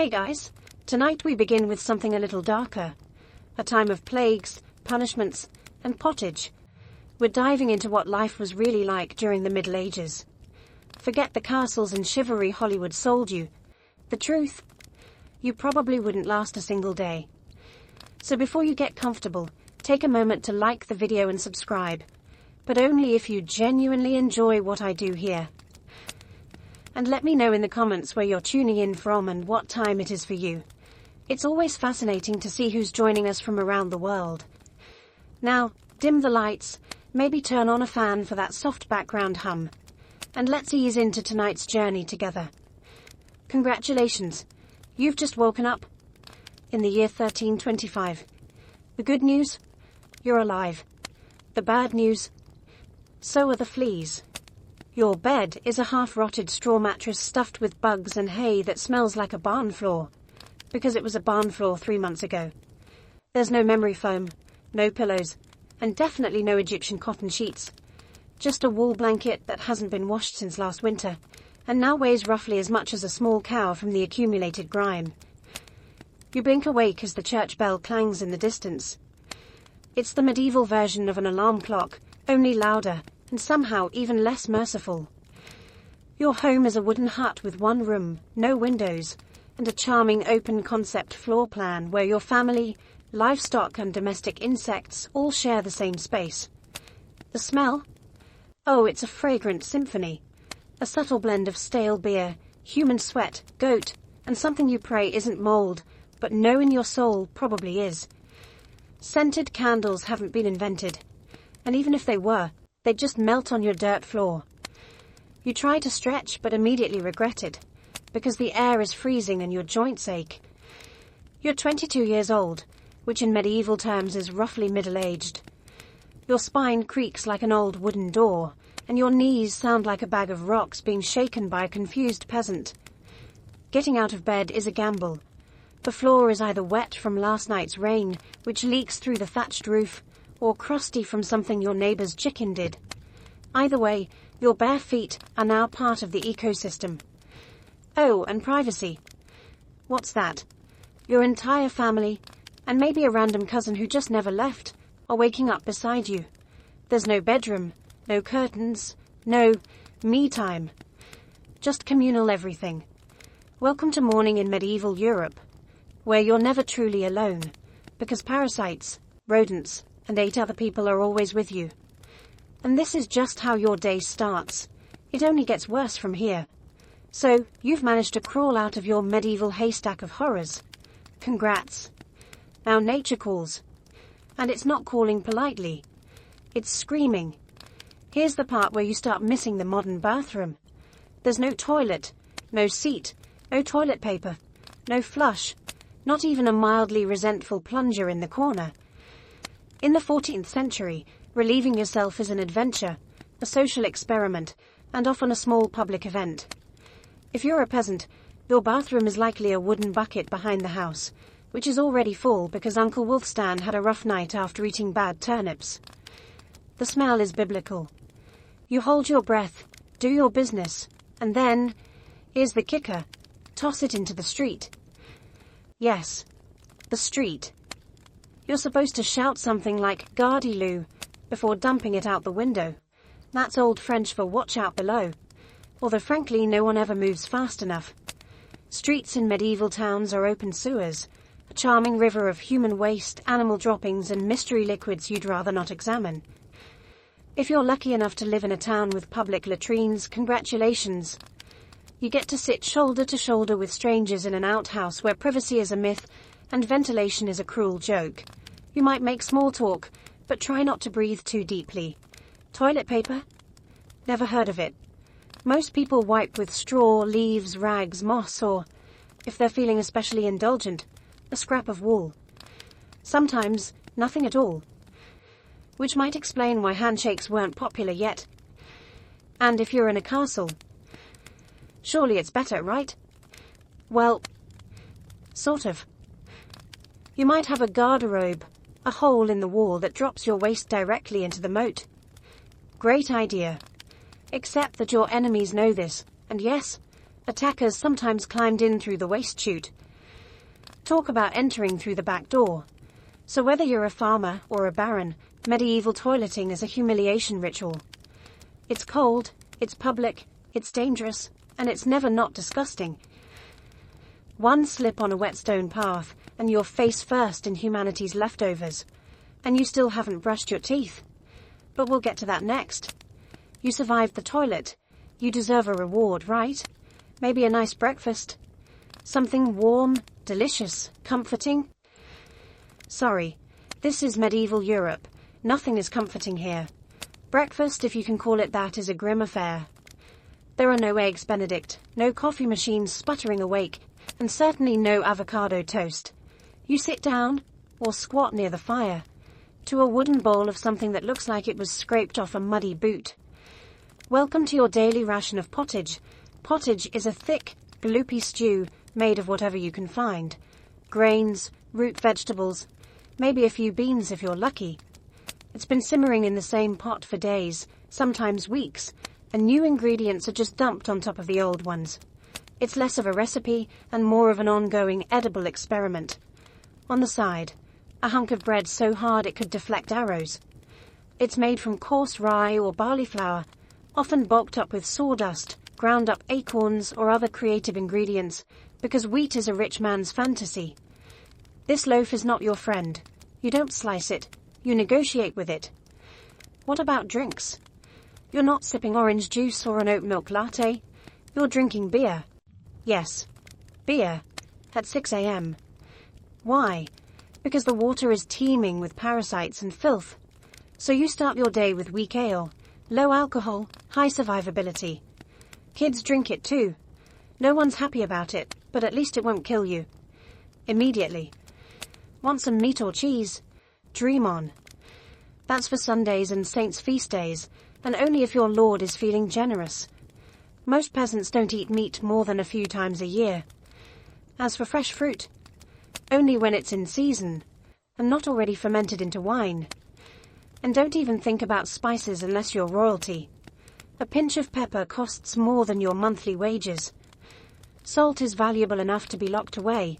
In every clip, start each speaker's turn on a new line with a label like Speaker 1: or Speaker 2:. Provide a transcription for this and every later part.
Speaker 1: Hey guys, tonight we begin with something a little darker. A time of plagues, punishments, and pottage. We're diving into what life was really like during the Middle Ages. Forget the castles and chivalry Hollywood sold you. The truth? You probably wouldn't last a single day. So before you get comfortable, take a moment to like the video and subscribe. But only if you genuinely enjoy what I do here. And let me know in the comments where you're tuning in from and what time it is for you. It's always fascinating to see who's joining us from around the world. Now, dim the lights, maybe turn on a fan for that soft background hum. And let's ease into tonight's journey together. Congratulations, you've just woken up. In the year 1325. The good news? You're alive. The bad news? So are the fleas. Your bed is a half-rotted straw mattress stuffed with bugs and hay that smells like a barn floor. Because it was a barn floor 3 months ago. There's no memory foam, no pillows, and definitely no Egyptian cotton sheets. Just a wool blanket that hasn't been washed since last winter, and now weighs roughly as much as a small cow from the accumulated grime. You blink awake as the church bell clangs in the distance. It's the medieval version of an alarm clock, only louder, and somehow even less merciful. Your home is a wooden hut with one room, no windows, and a charming open-concept floor plan where your family, livestock and domestic insects all share the same space. The smell? Oh, it's a fragrant symphony. A subtle blend of stale beer, human sweat, goat, and something you pray isn't mold, but know in your soul probably is. Scented candles haven't been invented, and even if they were, they'd just melt on your dirt floor. You try to stretch but immediately regret it, because the air is freezing and your joints ache. You're 22 years old, which in medieval terms is roughly middle-aged. Your spine creaks like an old wooden door, and your knees sound like a bag of rocks being shaken by a confused peasant. Getting out of bed is a gamble. The floor is either wet from last night's rain, which leaks through the thatched roof, or crusty from something your neighbor's chicken did. Either way, your bare feet are now part of the ecosystem. Oh, and privacy. What's that? Your entire family, and maybe a random cousin who just never left, are waking up beside you. There's no bedroom, no curtains, no me time. Just communal everything. Welcome to morning in medieval Europe, where you're never truly alone, because parasites, rodents, and 8 other people are always with you. And this is just how your day starts. It only gets worse from here. So, you've managed to crawl out of your medieval haystack of horrors. Congrats. Now nature calls. And it's not calling politely. It's screaming. Here's the part where you start missing the modern bathroom. There's no toilet, no seat, no toilet paper, no flush, not even a mildly resentful plunger in the corner. In the 14th century, relieving yourself is an adventure, a social experiment, and often a small public event. If you're a peasant, your bathroom is likely a wooden bucket behind the house, which is already full because Uncle Wolfstan had a rough night after eating bad turnips. The smell is biblical. You hold your breath, do your business, and then, here's the kicker, toss it into the street. Yes, the street. You're supposed to shout something like "Gardilou" before dumping it out the window. That's old French for watch out below. Although frankly no one ever moves fast enough. Streets in medieval towns are open sewers, a charming river of human waste, animal droppings and mystery liquids you'd rather not examine. If you're lucky enough to live in a town with public latrines, congratulations. You get to sit shoulder to shoulder with strangers in an outhouse where privacy is a myth and ventilation is a cruel joke. You might make small talk, but try not to breathe too deeply. Toilet paper? Never heard of it. Most people wipe with straw, leaves, rags, moss, or, if they're feeling especially indulgent, a scrap of wool. Sometimes, nothing at all. Which might explain why handshakes weren't popular yet. And if you're in a castle, surely it's better, right? Well, sort of. You might have a garderobe, a hole in the wall that drops your waist directly into the moat. Great idea. Except that your enemies know this, and yes, attackers sometimes climbed in through the waist chute, Talk about entering through the back door. So whether you're a farmer or a baron, medieval toileting is a humiliation ritual. It's cold, it's public, it's dangerous, and it's never not disgusting. One slip on a wet stone path, and you're face first in humanity's leftovers. And you still haven't brushed your teeth. But we'll get to that next. You survived the toilet. You deserve a reward, right? Maybe a nice breakfast. Something warm, delicious, comforting. Sorry, this is medieval Europe. Nothing is comforting here. Breakfast, if you can call it that, is a grim affair. There are no eggs Benedict, no coffee machines sputtering awake, and certainly no avocado toast. You sit down, or squat near the fire, to a wooden bowl of something that looks like it was scraped off a muddy boot. Welcome to your daily ration of pottage. Pottage is a thick, gloopy stew made of whatever you can find. Grains, root vegetables, maybe a few beans if you're lucky. It's been simmering in the same pot for days, sometimes weeks, and new ingredients are just dumped on top of the old ones. It's less of a recipe and more of an ongoing edible experiment. On the side, a hunk of bread so hard it could deflect arrows. It's made from coarse rye or barley flour, often bulked up with sawdust, ground up acorns or other creative ingredients, because wheat is a rich man's fantasy. This loaf is not your friend. You don't slice it, you negotiate with it. What about drinks? You're not sipping orange juice or an oat milk latte. You're drinking beer. Yes, beer, at 6 a.m. Why? Because the water is teeming with parasites and filth. So you start your day with weak ale, low alcohol, high survivability. Kids drink it too. No one's happy about it, but at least it won't kill you. Immediately. Want some meat or cheese? Dream on. That's for Sundays and saints' feast days, and only if your lord is feeling generous. Most peasants don't eat meat more than a few times a year. As for fresh fruit, only when it's in season, and not already fermented into wine. And don't even think about spices unless you're royalty. A pinch of pepper costs more than your monthly wages. Salt is valuable enough to be locked away.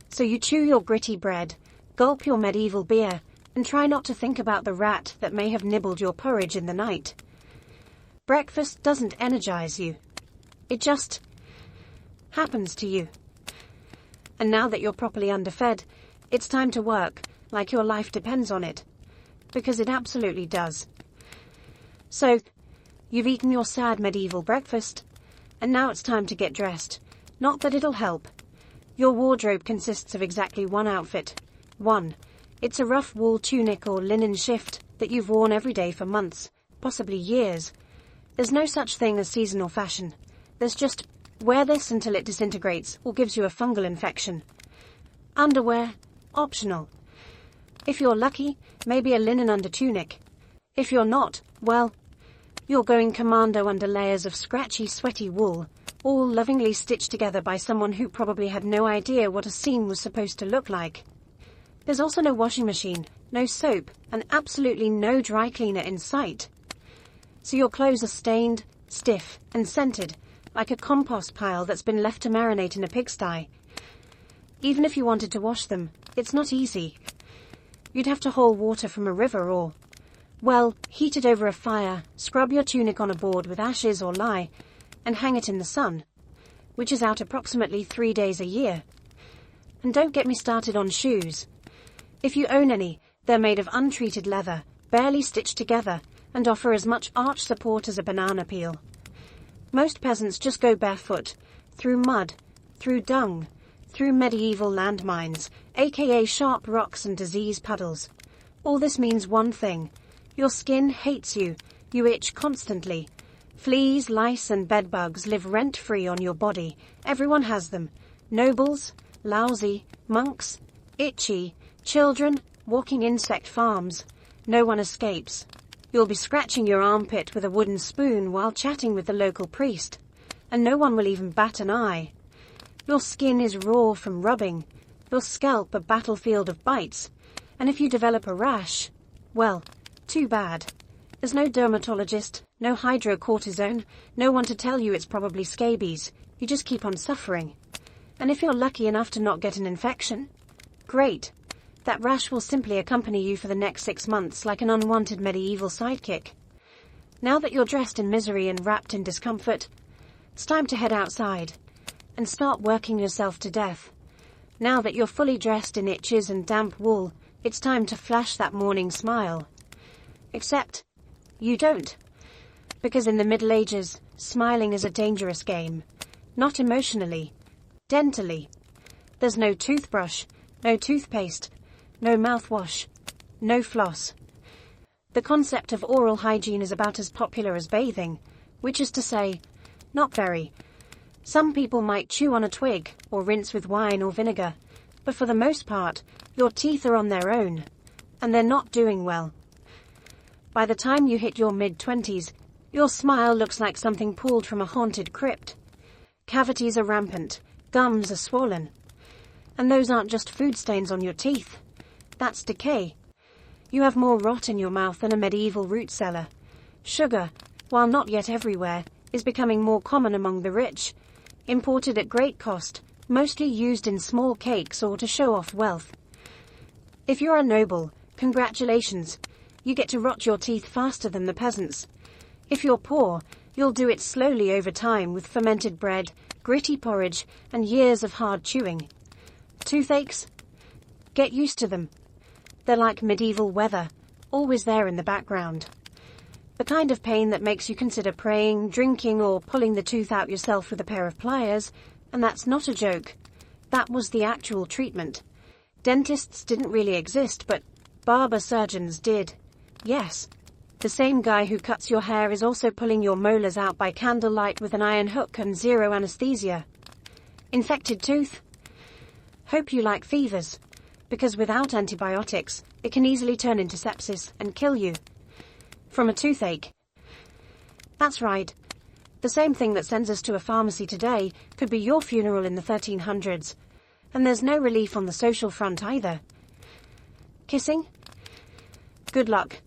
Speaker 1: So you chew your gritty bread, gulp your medieval beer, and try not to think about the rat that may have nibbled your porridge in the night. Breakfast doesn't energize you. It just happens to you. And now that you're properly underfed, it's time to work, like your life depends on it. Because it absolutely does. So, you've eaten your sad medieval breakfast, and now it's time to get dressed. Not that it'll help. Your wardrobe consists of exactly one outfit. One. It's a rough wool tunic or linen shift that you've worn every day for months, possibly years. There's no such thing as seasonal fashion. There's just, wear this until it disintegrates or gives you a fungal infection. Underwear, optional. If you're lucky, maybe a linen undertunic. If you're not, well, you're going commando under layers of scratchy, sweaty wool, all lovingly stitched together by someone who probably had no idea what a seam was supposed to look like. There's also no washing machine, no soap, and absolutely no dry cleaner in sight. So your clothes are stained, stiff, and scented, like a compost pile that's been left to marinate in a pigsty. Even if you wanted to wash them, it's not easy. You'd have to haul water from a river or, well, heat it over a fire, scrub your tunic on a board with ashes or lye, and hang it in the sun, which is out approximately 3 days a year. And don't get me started on shoes. If you own any, they're made of untreated leather, barely stitched together, and offer as much arch support as a banana peel. Most peasants just go barefoot, through mud, through dung, through medieval landmines, aka sharp rocks and disease puddles. All this means one thing. Your skin hates you. You itch constantly. Fleas, lice and bedbugs live rent-free on your body. Everyone has them. Nobles, lousy, monks, itchy, children, walking insect farms. No one escapes. You'll be scratching your armpit with a wooden spoon while chatting with the local priest, and no one will even bat an eye. Your skin is raw from rubbing, your scalp a battlefield of bites, and if you develop a rash, well, too bad. There's no dermatologist, no hydrocortisone, no one to tell you it's probably scabies. You just keep on suffering. And if you're lucky enough to not get an infection, great. That rash will simply accompany you for the next 6 months like an unwanted medieval sidekick. Now that you're dressed in misery and wrapped in discomfort, it's time to head outside and start working yourself to death. Now that you're fully dressed in itches and damp wool, it's time to flash that morning smile. Except, you don't. Because in the Middle Ages, smiling is a dangerous game. Not emotionally, dentally. There's no toothbrush, no toothpaste, no mouthwash, no floss. The concept of oral hygiene is about as popular as bathing, which is to say, not very. Some people might chew on a twig or rinse with wine or vinegar, but for the most part, your teeth are on their own, and they're not doing well. By the time you hit your mid-20s, your smile looks like something pulled from a haunted crypt. Cavities are rampant, gums are swollen. And those aren't just food stains on your teeth. That's decay. You have more rot in your mouth than a medieval root cellar. Sugar, while not yet everywhere, is becoming more common among the rich. Imported at great cost, mostly used in small cakes or to show off wealth. If you're a noble, congratulations. You get to rot your teeth faster than the peasants. If you're poor, you'll do it slowly over time with fermented bread, gritty porridge, and years of hard chewing. Toothaches? Get used to them. They're like medieval weather, always there in the background. The kind of pain that makes you consider praying, drinking, or pulling the tooth out yourself with a pair of pliers, and that's not a joke. That was the actual treatment. Dentists didn't really exist, but barber surgeons did. Yes. The same guy who cuts your hair is also pulling your molars out by candlelight with an iron hook and zero anesthesia. Infected tooth? Hope you like fevers, because without antibiotics, it can easily turn into sepsis and kill you. From a toothache. That's right. The same thing that sends us to a pharmacy today could be your funeral in the 1300s. And there's no relief on the social front either. Kissing? Good luck.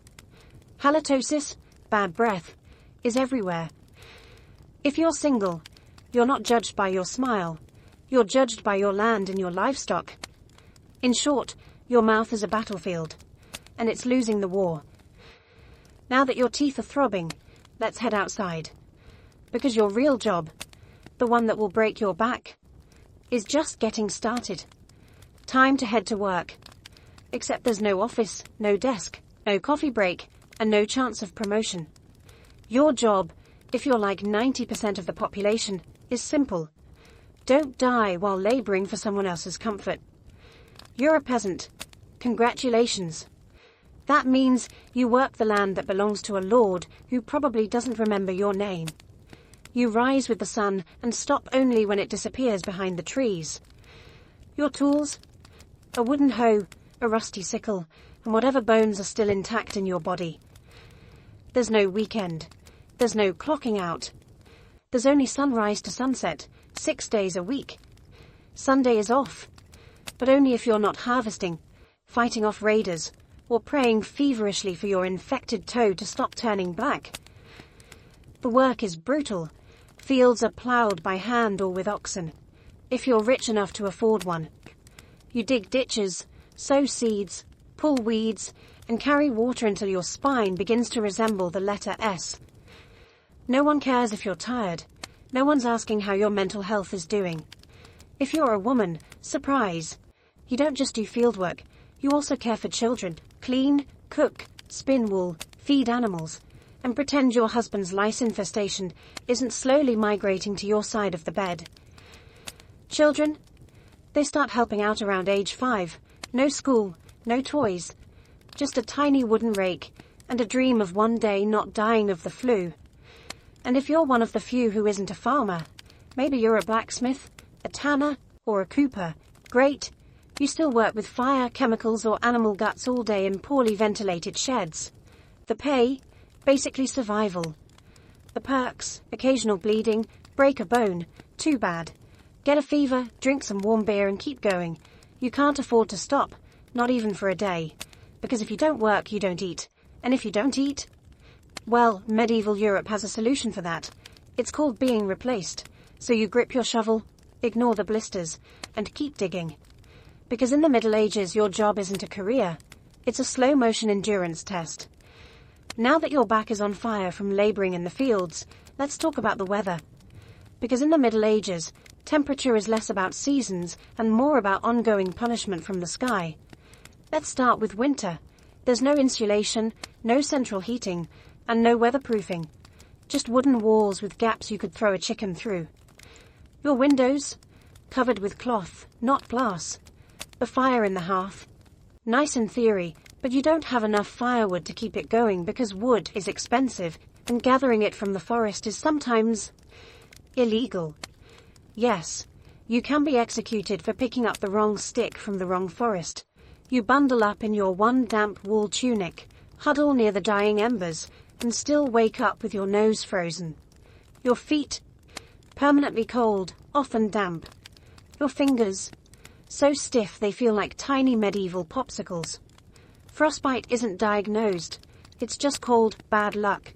Speaker 1: Halitosis, bad breath, is everywhere. If you're single, you're not judged by your smile. You're judged by your land and your livestock. In short, your mouth is a battlefield, and it's losing the war. Now that your teeth are throbbing, let's head outside. Because your real job, the one that will break your back, is just getting started. Time to head to work. Except there's no office, no desk, no coffee break, and no chance of promotion. Your job, if you're like 90% of the population, is simple. Don't die while laboring for someone else's comfort. You're a peasant. Congratulations. That means you work the land that belongs to a lord who probably doesn't remember your name. You rise with the sun and stop only when it disappears behind the trees. Your tools? A wooden hoe, a rusty sickle, and whatever bones are still intact in your body. There's no weekend. There's no clocking out. There's only sunrise to sunset, 6 days a week. Sunday is off, but only if you're not harvesting, fighting off raiders, or praying feverishly for your infected toe to stop turning black. The work is brutal. Fields are ploughed by hand or with oxen, if you're rich enough to afford one. You dig ditches, sow seeds, pull weeds, and carry water until your spine begins to resemble the letter S. No one cares if you're tired. No one's asking how your mental health is doing. If you're a woman, surprise. You don't just do fieldwork. You also care for children, clean, cook, spin wool, feed animals, and pretend your husband's lice infestation isn't slowly migrating to your side of the bed. Children? They start helping out around age 5. No school, no toys. Just a tiny wooden rake and a dream of one day not dying of the flu. And if you're one of the few who isn't a farmer, maybe you're a blacksmith, a tanner, or a cooper, great. You still work with fire, chemicals, or animal guts all day in poorly ventilated sheds. The pay? Basically survival. The perks? Occasional bleeding, break a bone, too bad. Get a fever, drink some warm beer and keep going. You can't afford to stop, not even for a day. Because if you don't work, you don't eat. And if you don't eat, well, medieval Europe has a solution for that. It's called being replaced. So you grip your shovel, ignore the blisters, and keep digging. Because in the Middle Ages your job isn't a career, it's a slow-motion endurance test. Now that your back is on fire from labouring in the fields, let's talk about the weather. Because in the Middle Ages, temperature is less about seasons and more about ongoing punishment from the sky. Let's start with winter. There's no insulation, no central heating, and no weatherproofing. Just wooden walls with gaps you could throw a chicken through. Your windows, covered with cloth, not glass. The fire in the hearth. Nice in theory, but you don't have enough firewood to keep it going because wood is expensive, and gathering it from the forest is sometimes illegal. Yes, you can be executed for picking up the wrong stick from the wrong forest. You bundle up in your one damp wool tunic, huddle near the dying embers, and still wake up with your nose frozen. Your feet, permanently cold, often damp. Your fingers, so stiff they feel like tiny medieval popsicles. Frostbite isn't diagnosed, it's just called bad luck.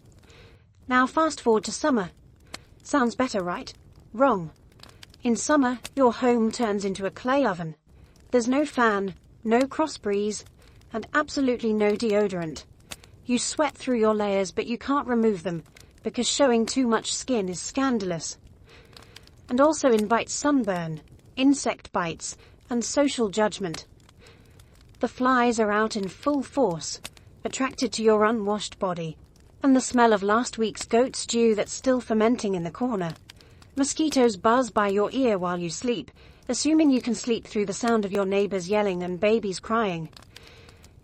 Speaker 1: Now fast forward to summer. Sounds better, right? Wrong. In summer, your home turns into a clay oven. There's no fan, no cross breeze, and absolutely no deodorant. You sweat through your layers, but you can't remove them, because showing too much skin is scandalous. And also invites sunburn, insect bites, and social judgment. The flies are out in full force, attracted to your unwashed body, and the smell of last week's goat stew that's still fermenting in the corner. Mosquitoes buzz by your ear while you sleep, assuming you can sleep through the sound of your neighbors yelling and babies crying.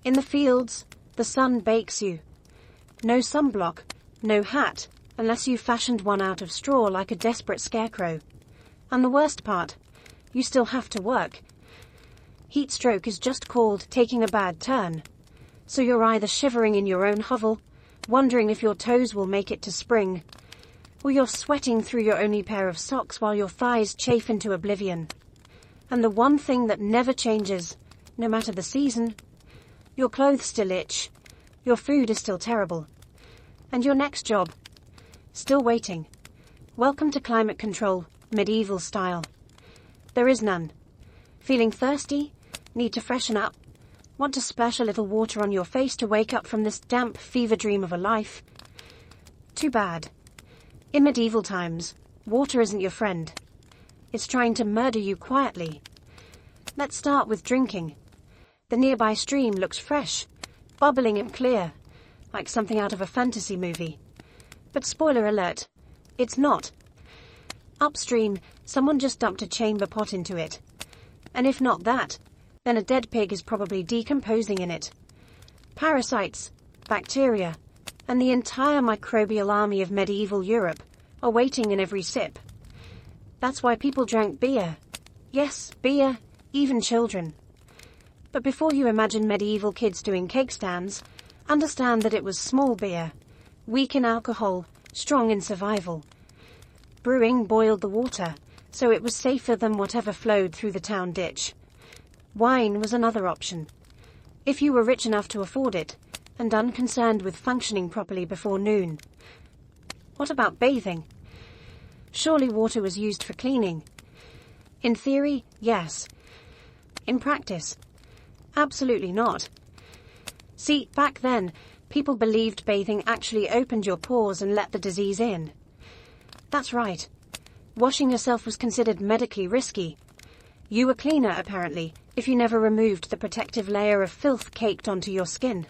Speaker 1: In the fields, the sun bakes you. No sunblock, no hat, unless you fashioned one out of straw like a desperate scarecrow. And the worst part, you still have to work. Heat stroke is just called taking a bad turn. So you're either shivering in your own hovel, wondering if your toes will make it to spring, or you're sweating through your only pair of socks while your thighs chafe into oblivion. And the one thing that never changes, no matter the season, your clothes still itch, your food is still terrible, and your next job, still waiting. Welcome to climate control, medieval style. There is none. Feeling thirsty? Need to freshen up? Want to splash a little water on your face to wake up from this damp fever dream of a life? Too bad. In medieval times, water isn't your friend. It's trying to murder you quietly. Let's start with drinking. The nearby stream looks fresh, bubbling and clear, like something out of a fantasy movie. But spoiler alert, it's not. Upstream, someone just dumped a chamber pot into it. And if not that, then a dead pig is probably decomposing in it. Parasites, bacteria, and the entire microbial army of medieval Europe are waiting in every sip. That's why people drank beer. Yes, beer, even children. But before you imagine medieval kids doing cake stands, understand that it was small beer, weak in alcohol, strong in survival. Brewing boiled the water, so it was safer than whatever flowed through the town ditch. Wine was another option, if you were rich enough to afford it, and unconcerned with functioning properly before noon. What about bathing? Surely water was used for cleaning. In theory, yes. In practice, absolutely not. See, back then, people believed bathing actually opened your pores and let the disease in. That's right. Washing yourself was considered medically risky. You were cleaner, apparently, if you never removed the protective layer of filth caked onto your skin.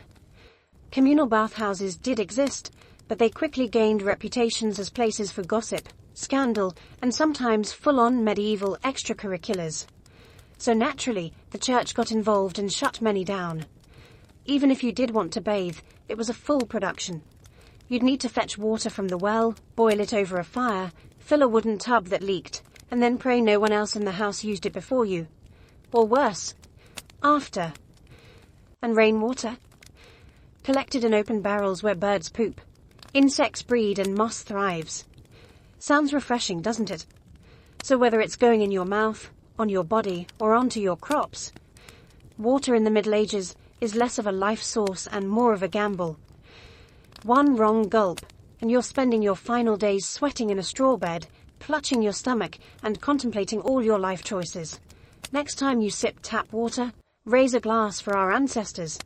Speaker 1: Communal bathhouses did exist, but they quickly gained reputations as places for gossip, scandal, and sometimes full-on medieval extracurriculars. So naturally, the church got involved and shut many down. Even if you did want to bathe, it was a full production. You'd need to fetch water from the well, boil it over a fire, fill a wooden tub that leaked, and then pray no one else in the house used it before you. Or worse, after. And rainwater? Collected in open barrels where birds poop, insects breed and moss thrives. Sounds refreshing, doesn't it? So whether it's going in your mouth, on your body, or onto your crops, water in the Middle Ages is less of a life source and more of a gamble. One wrong gulp, and you're spending your final days sweating in a straw bed, clutching your stomach and contemplating all your life choices. Next time you sip tap water, raise a glass for our ancestors.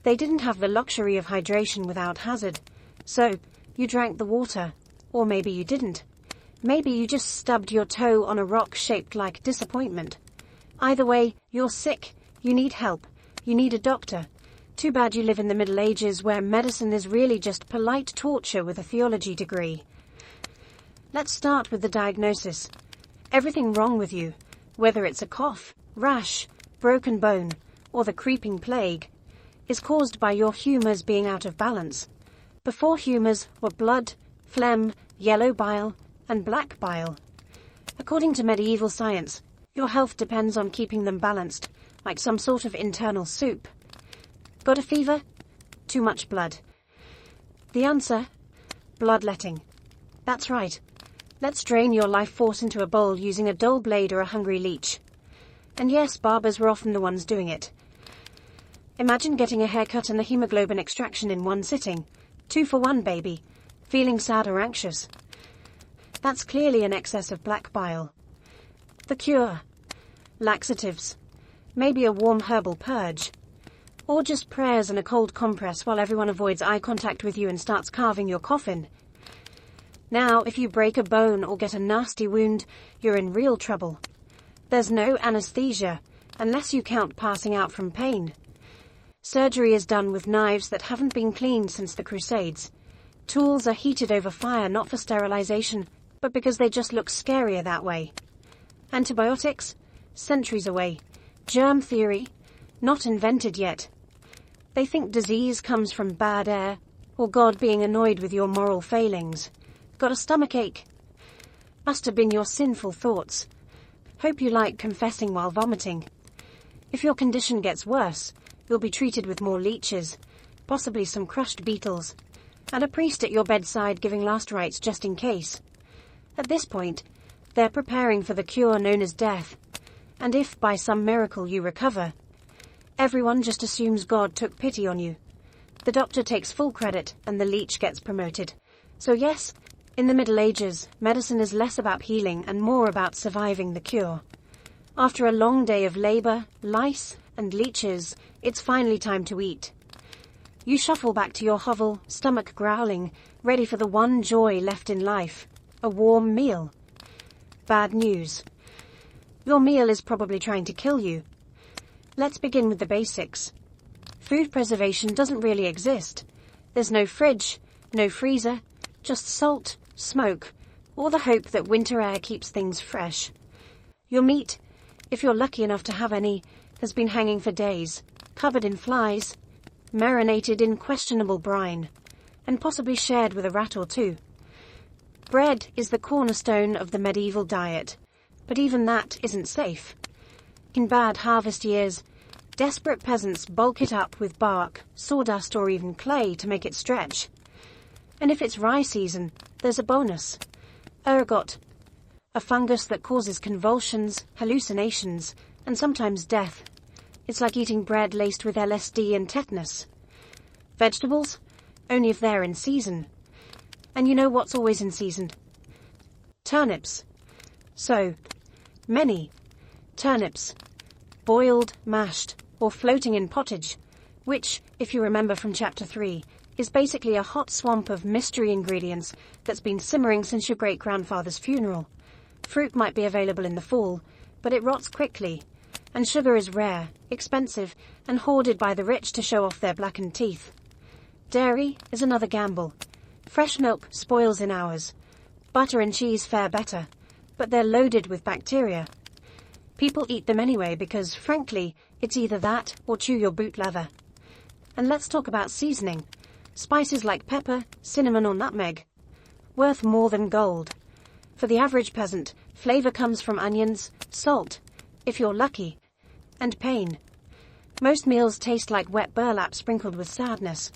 Speaker 1: They didn't have the luxury of hydration without hazard, so you drank the water, or maybe you didn't. Maybe you just stubbed your toe on a rock shaped like disappointment. Either way, you're sick, you need help, you need a doctor. Too bad you live in the Middle Ages where medicine is really just polite torture with a theology degree. Let's start with the diagnosis. Everything wrong with you, whether it's a cough, rash, broken bone, or the creeping plague, is caused by your humours being out of balance. Before humours were blood, phlegm, yellow bile, and black bile. According to medieval science, your health depends on keeping them balanced, like some sort of internal soup. Got a fever? Too much blood. The answer? Bloodletting. That's right. Let's drain your life force into a bowl using a dull blade or a hungry leech. And yes, barbers were often the ones doing it. Imagine getting a haircut and a hemoglobin extraction in one sitting. 2 for 1, baby. Feeling sad or anxious? That's clearly an excess of black bile. The cure? Laxatives. Maybe a warm herbal purge. Or just prayers and a cold compress while everyone avoids eye contact with you and starts carving your coffin. Now, if you break a bone or get a nasty wound, you're in real trouble. There's no anesthesia, unless you count passing out from pain. Surgery is done with knives that haven't been cleaned since the Crusades. Tools are heated over fire not for sterilization, but because they just look scarier that way. Antibiotics? Centuries away. Germ theory? Not invented yet. They think disease comes from bad air, or God being annoyed with your moral failings. Got a stomachache? Must have been your sinful thoughts. Hope you like confessing while vomiting. If your condition gets worse, you'll be treated with more leeches, possibly some crushed beetles, and a priest at your bedside giving last rites just in case. At this point, they're preparing for the cure known as death, and if by some miracle you recover, everyone just assumes God took pity on you. The doctor takes full credit and the leech gets promoted. So yes, in the Middle Ages, medicine is less about healing and more about surviving the cure. After a long day of labour, lice, and leeches, it's finally time to eat. You shuffle back to your hovel, stomach growling, ready for the one joy left in life, a warm meal. Bad news. Your meal is probably trying to kill you. Let's begin with the basics. Food preservation doesn't really exist. There's no fridge, no freezer, just salt, smoke, or the hope that winter air keeps things fresh. Your meat, if you're lucky enough to have any, has been hanging for days, covered in flies, marinated in questionable brine, and possibly shared with a rat or two. Bread is the cornerstone of the medieval diet, but even that isn't safe. In bad harvest years, desperate peasants bulk it up with bark, sawdust or even clay to make it stretch. And if it's rye season, there's a bonus. Ergot, a fungus that causes convulsions, hallucinations, and sometimes death. It's like eating bread laced with LSD and tetanus. Vegetables? Only if they're in season. And you know what's always in season? Turnips. So, many turnips. Boiled, mashed, or floating in pottage, which, if you remember from chapter 3, is basically a hot swamp of mystery ingredients that's been simmering since your great-grandfather's funeral. Fruit might be available in the fall, but it rots quickly, and sugar is rare, expensive, and hoarded by the rich to show off their blackened teeth. Dairy is another gamble. Fresh milk spoils in hours. Butter and cheese fare better, but they're loaded with bacteria. People eat them anyway because, frankly, it's either that or chew your boot leather. And let's talk about seasoning. Spices like pepper, cinnamon or nutmeg. Worth more than gold. For the average peasant, flavour comes from onions, salt, if you're lucky, and pain. Most meals taste like wet burlap sprinkled with sadness.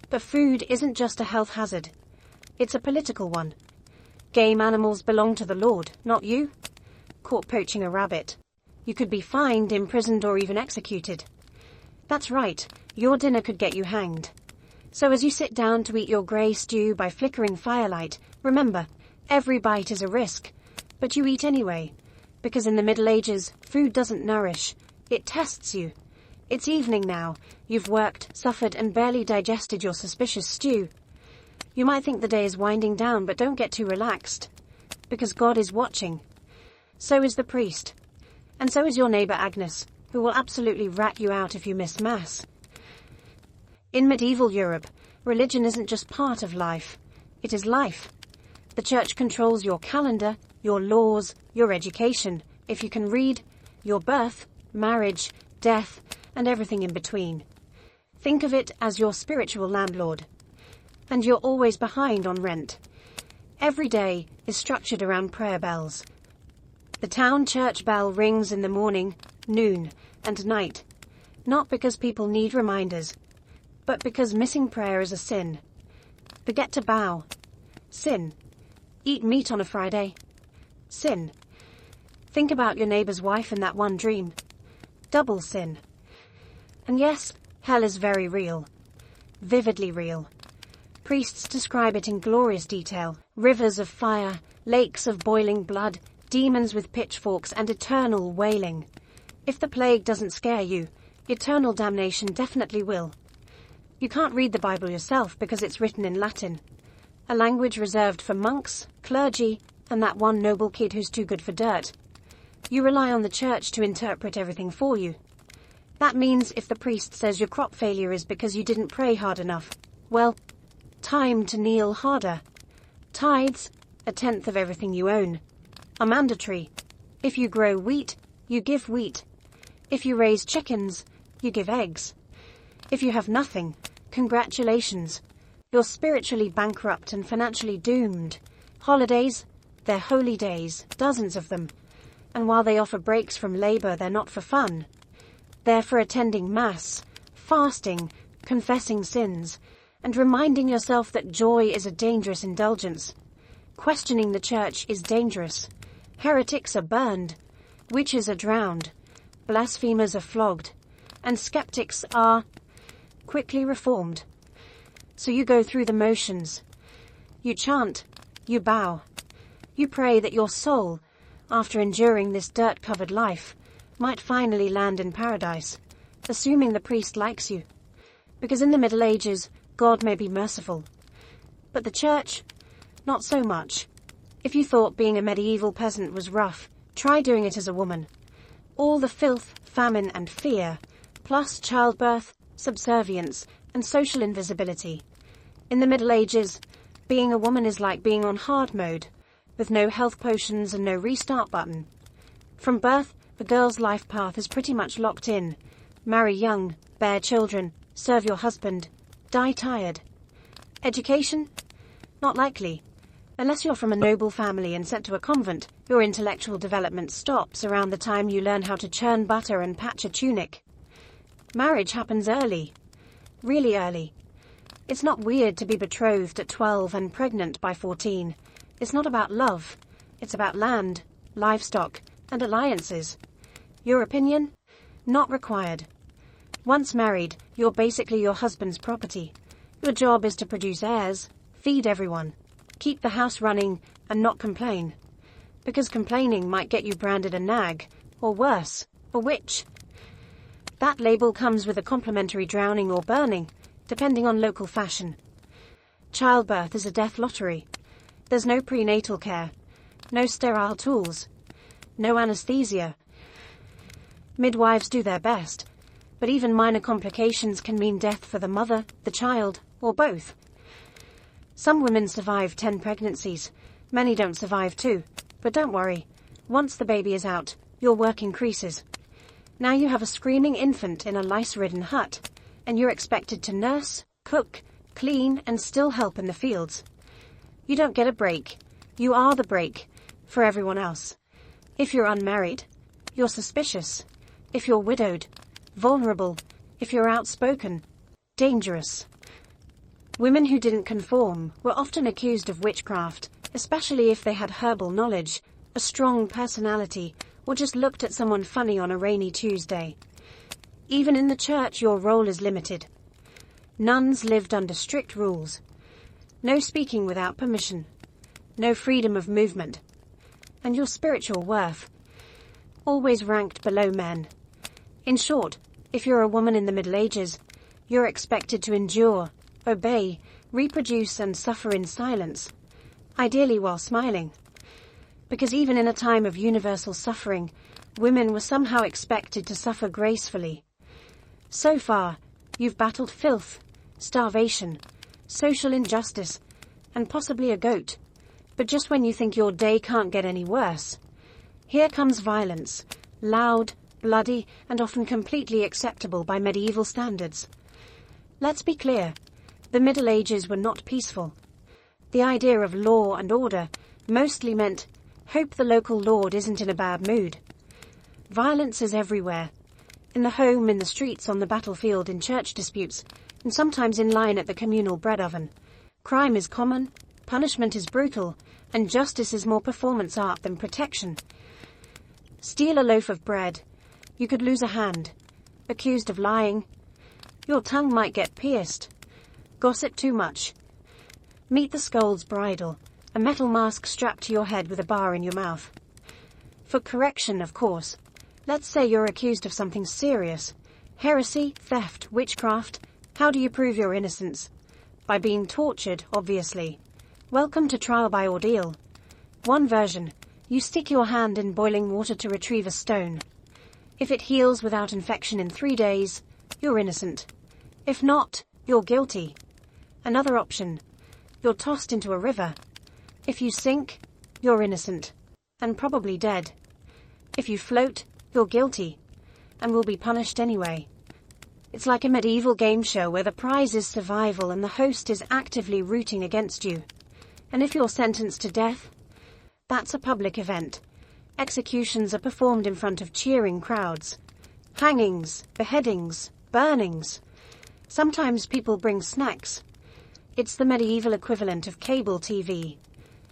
Speaker 1: But food isn't just a health hazard. It's a political one. Game animals belong to the Lord, not you. Caught poaching a rabbit. You could be fined, imprisoned or even executed. That's right, your dinner could get you hanged. So as you sit down to eat your grey stew by flickering firelight, remember, Every bite is a risk, but you eat anyway, because in the Middle Ages, food doesn't nourish, it tests you. It's evening now, you've worked, suffered, and barely digested your suspicious stew. You might think the day is winding down, but don't get too relaxed, because God is watching. So is the priest. And so is your neighbour Agnes, who will absolutely rat you out if you miss Mass. In medieval Europe, religion isn't just part of life, it is life. The church controls your calendar, your laws, your education, if you can read, your birth, marriage, death, and everything in between. Think of it as your spiritual landlord. And you're always behind on rent. Every day is structured around prayer bells. The town church bell rings in the morning, noon, and night. Not because people need reminders, but because missing prayer is a sin. Forget to bow. Sin. Eat meat on a Friday. Sin. Think about your neighbour's wife in that one dream. Double sin. And yes, hell is very real. Vividly real. Priests describe it in glorious detail. Rivers of fire, lakes of boiling blood, demons with pitchforks, and eternal wailing. If the plague doesn't scare you, eternal damnation definitely will. You can't read the Bible yourself because it's written in Latin, a language reserved for monks, clergy, and that one noble kid who's too good for dirt. You rely on the church to interpret everything for you. That means if the priest says your crop failure is because you didn't pray hard enough, well, time to kneel harder. Tithes, 1/10 of everything you own, are mandatory. If you grow wheat, you give wheat. If you raise chickens, you give eggs. If you have nothing, congratulations. You're spiritually bankrupt and financially doomed. Holidays, they're holy days, dozens of them. And while they offer breaks from labour, they're not for fun. They're for attending Mass, fasting, confessing sins, and reminding yourself that joy is a dangerous indulgence. Questioning the church is dangerous. Heretics are burned. Witches are drowned. Blasphemers are flogged. And skeptics are quickly reformed. So you go through the motions. You chant. You bow. You pray that your soul, after enduring this dirt-covered life, might finally land in paradise, assuming the priest likes you. Because in the Middle Ages, God may be merciful. But the church, not so much. If you thought being a medieval peasant was rough, try doing it as a woman. All the filth, famine, and fear, plus childbirth, subservience, and social invisibility. In the Middle Ages, being a woman is like being on hard mode, with no health potions and no restart button. From birth, the girl's life path is pretty much locked in. Marry young, bear children, serve your husband, die tired. Education? Not likely. Unless you're from a noble family and sent to a convent, your intellectual development stops around the time you learn how to churn butter and patch a tunic. Marriage happens early. Really early. It's not weird to be betrothed at 12 and pregnant by 14. It's not about love. It's about land, livestock, and alliances. Your opinion? Not required. Once married, you're basically your husband's property. Your job is to produce heirs, feed everyone, keep the house running, and not complain. Because complaining might get you branded a nag, or worse, a witch. That label comes with a complimentary drowning or burning, depending on local fashion. Childbirth is a death lottery. There's no prenatal care, no sterile tools, no anesthesia. Midwives do their best, but even minor complications can mean death for the mother, the child, or both. Some women survive 10 pregnancies. Many don't survive 2. But don't worry. Once the baby is out, your work increases. Now you have a screaming infant in a lice-ridden hut, and you're expected to nurse, cook, clean, and still help in the fields. You don't get a break. You are the break for everyone else. If you're unmarried, you're suspicious. If you're widowed, vulnerable. If you're outspoken, dangerous. Women who didn't conform were often accused of witchcraft, especially if they had herbal knowledge, a strong personality, or just looked at someone funny on a rainy Tuesday. Even in the church, your role is limited. Nuns lived under strict rules. No speaking without permission. no freedom of movement, and your spiritual worth always ranked below men. In short, if you're a woman in the Middle Ages, you're expected to endure, obey, reproduce and suffer in silence, ideally while smiling. Because even in a time of universal suffering, women were somehow expected to suffer gracefully. So far, you've battled filth, starvation, social injustice, and possibly a goat. But just when you think your day can't get any worse, here comes violence, loud, bloody, and often completely acceptable by medieval standards. Let's be clear, the Middle Ages were not peaceful. The idea of law and order mostly meant, hope the local lord isn't in a bad mood. Violence is everywhere. In the home, in the streets, on the battlefield, in church disputes, and sometimes in line at the communal bread oven. Crime is common, punishment is brutal, and justice is more performance art than protection. Steal a loaf of bread, you could lose a hand. Accused of lying, your tongue might get pierced. Gossip too much. Meet the scold's bridle, a metal mask strapped to your head with a bar in your mouth. For correction, of course. Let's say you're accused of something serious. Heresy, theft, witchcraft. How do you prove your innocence? By being tortured, obviously. Welcome to trial by ordeal. One version, you stick your hand in boiling water to retrieve a stone. If it heals without infection in 3 days, you're innocent. If not, you're guilty. Another option, you're tossed into a river. If you sink, you're innocent, and probably dead. If you float, you're guilty, and will be punished anyway. It's like a medieval game show where the prize is survival and the host is actively rooting against you. And if you're sentenced to death, that's a public event. Executions are performed in front of cheering crowds. Hangings, beheadings, burnings. Sometimes people bring snacks. It's the medieval equivalent of cable TV.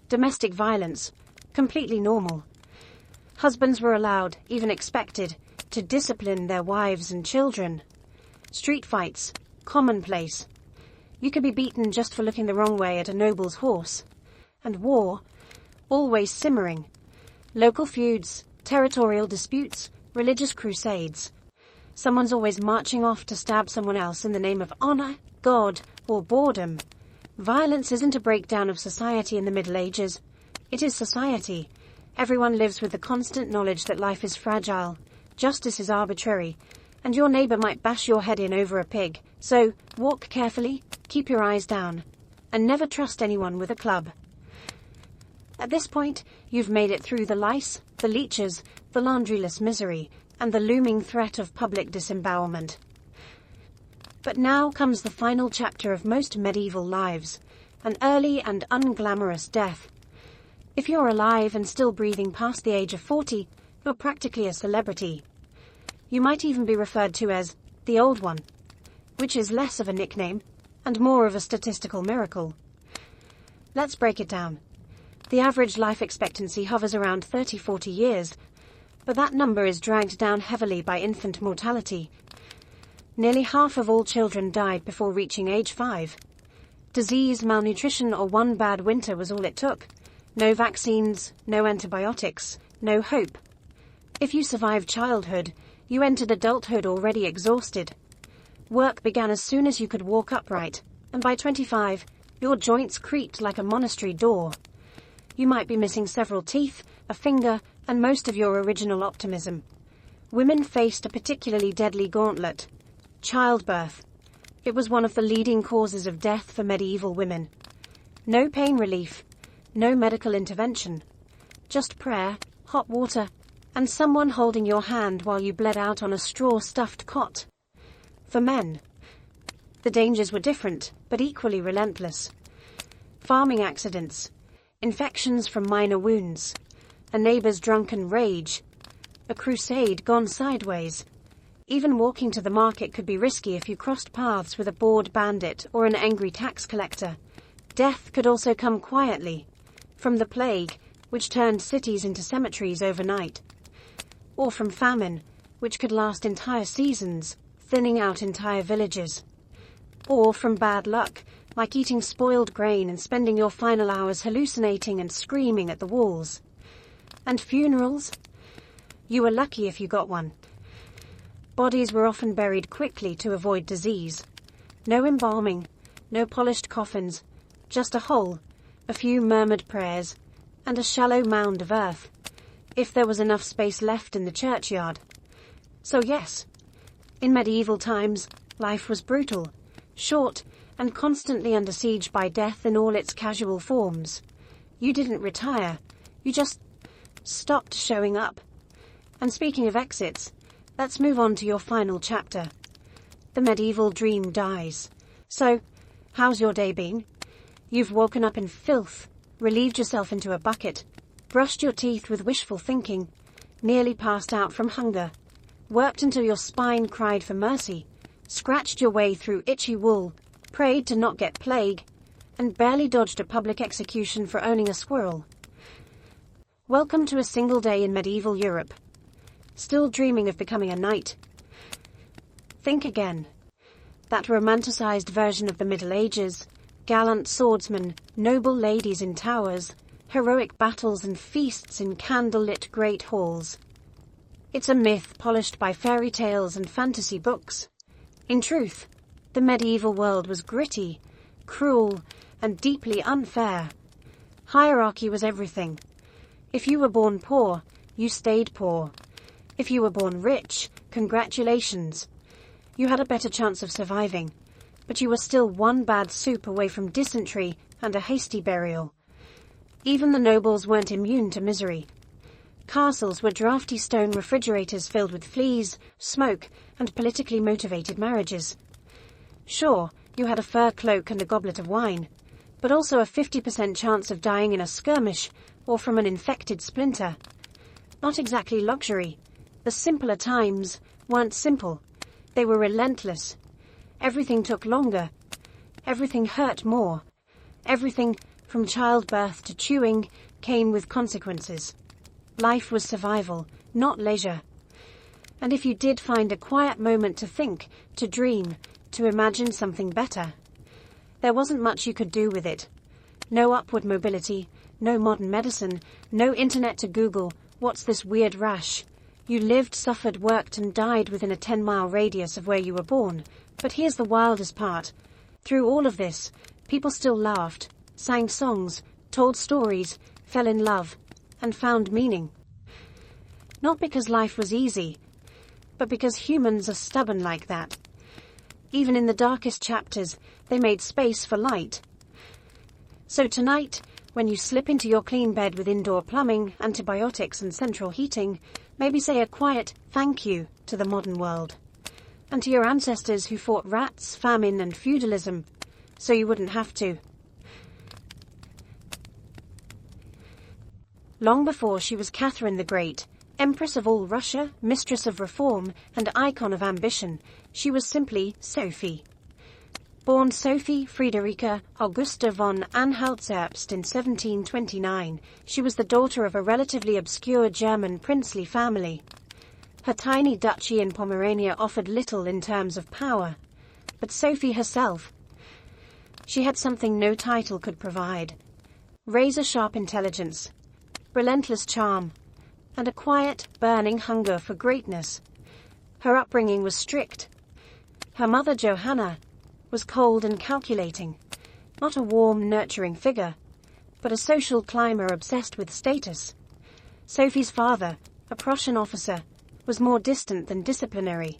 Speaker 1: Domestic violence, completely normal. Husbands were allowed, even expected, to discipline their wives and children. Street fights, commonplace. You could be beaten just for looking the wrong way at a noble's horse. And war, always simmering. Local feuds, territorial disputes, religious crusades. Someone's always marching off to stab someone else in the name of honor, God, or boredom. Violence isn't a breakdown of society in the Middle Ages. It is society. Everyone lives with the constant knowledge that life is fragile, justice is arbitrary, and your neighbor might bash your head in over a pig. So, walk carefully, keep your eyes down, and never trust anyone with a club. At this point, you've made it through the lice, the leeches, the laundryless misery, and the looming threat of public disembowelment. But now comes the final chapter of most medieval lives, an early and unglamorous death. If you're alive and still breathing past the age of 40, you're practically a celebrity. You might even be referred to as the Old One, which is less of a nickname and more of a statistical miracle. Let's break it down. The average life expectancy hovers around 30-40 years, but that number is dragged down heavily by infant mortality. Nearly half of all children died before reaching age 5. Disease, malnutrition, or one bad winter was all it took. No vaccines, no antibiotics, no hope. If you survived childhood, you entered adulthood already exhausted. Work began as soon as you could walk upright, and by 25, your joints creaked like a monastery door. You might be missing several teeth, a finger, and most of your original optimism. Women faced a particularly deadly gauntlet: childbirth. It was one of the leading causes of death for medieval women. No pain relief, no medical intervention, just prayer, hot water, and someone holding your hand while you bled out on a straw-stuffed cot. For men, the dangers were different, but equally relentless. Farming accidents, infections from minor wounds, a neighbor's drunken rage, a crusade gone sideways. Even walking to the market could be risky if you crossed paths with a bored bandit or an angry tax collector. Death could also come quietly, from the plague, which turned cities into cemeteries overnight, or from famine, which could last entire seasons, thinning out entire villages, or from bad luck, like eating spoiled grain and spending your final hours hallucinating and screaming at the walls. And funerals? You were lucky if you got one. Bodies were often buried quickly to avoid disease. No embalming, no polished coffins, just a hole, a few murmured prayers, and a shallow mound of earth, if there was enough space left in the churchyard. So yes, in medieval times, life was brutal, short, and constantly under siege by death in all its casual forms. You didn't retire, you just stopped showing up. And speaking of exits, let's move on to your final chapter. The medieval dream dies. So, how's your day been? You've woken up in filth, relieved yourself into a bucket, brushed your teeth with wishful thinking, nearly passed out from hunger, worked until your spine cried for mercy, scratched your way through itchy wool, prayed to not get plague, and barely dodged a public execution for owning a squirrel. Welcome to a single day in medieval Europe. Still dreaming of becoming a knight? Think again. That romanticized version of the Middle Ages, gallant swordsmen, noble ladies in towers, heroic battles and feasts in candle-lit great halls. It's a myth polished by fairy tales and fantasy books. In truth, the medieval world was gritty, cruel, and deeply unfair. Hierarchy was everything. If you were born poor, you stayed poor. If you were born rich, congratulations. You had a better chance of surviving, but you were still one bad soup away from dysentery and a hasty burial. Even the nobles weren't immune to misery. Castles were drafty stone refrigerators filled with fleas, smoke, and politically motivated marriages. Sure, you had a fur cloak and a goblet of wine, but also a 50% chance of dying in a skirmish or from an infected splinter. Not exactly luxury. The simpler times weren't simple. They were relentless. Everything took longer. Everything hurt more. Everything, from childbirth to chewing, came with consequences. Life was survival, not leisure. And if you did find a quiet moment to think, to dream, to imagine something better, there wasn't much you could do with it. No upward mobility, no modern medicine, no internet to Google, what's this weird rash? You lived, suffered, worked and died within a 10-mile radius of where you were born. But here's the wildest part. Through all of this, people still laughed, sang songs, told stories, fell in love, and found meaning. Not because life was easy, but because humans are stubborn like that. Even in the darkest chapters, they made space for light. So tonight, when you slip into your clean bed with indoor plumbing, antibiotics and central heating, maybe say a quiet thank you to the modern world. And to your ancestors who fought rats, famine and feudalism, so you wouldn't have to. Long before she was Catherine the Great, Empress of all Russia, mistress of reform, and icon of ambition, she was simply Sophie. Born Sophie Friederike Augusta von Anhalt-Zerbst in 1729, she was the daughter of a relatively obscure German princely family. Her tiny duchy in Pomerania offered little in terms of power, but Sophie herself, she had something no title could provide. Razor-sharp intelligence, relentless charm, and a quiet, burning hunger for greatness. Her upbringing was strict. Her mother, Johanna, was cold and calculating, not a warm, nurturing figure, but a social climber obsessed with status. Sophie's father, a Prussian officer, was more distant than disciplinary.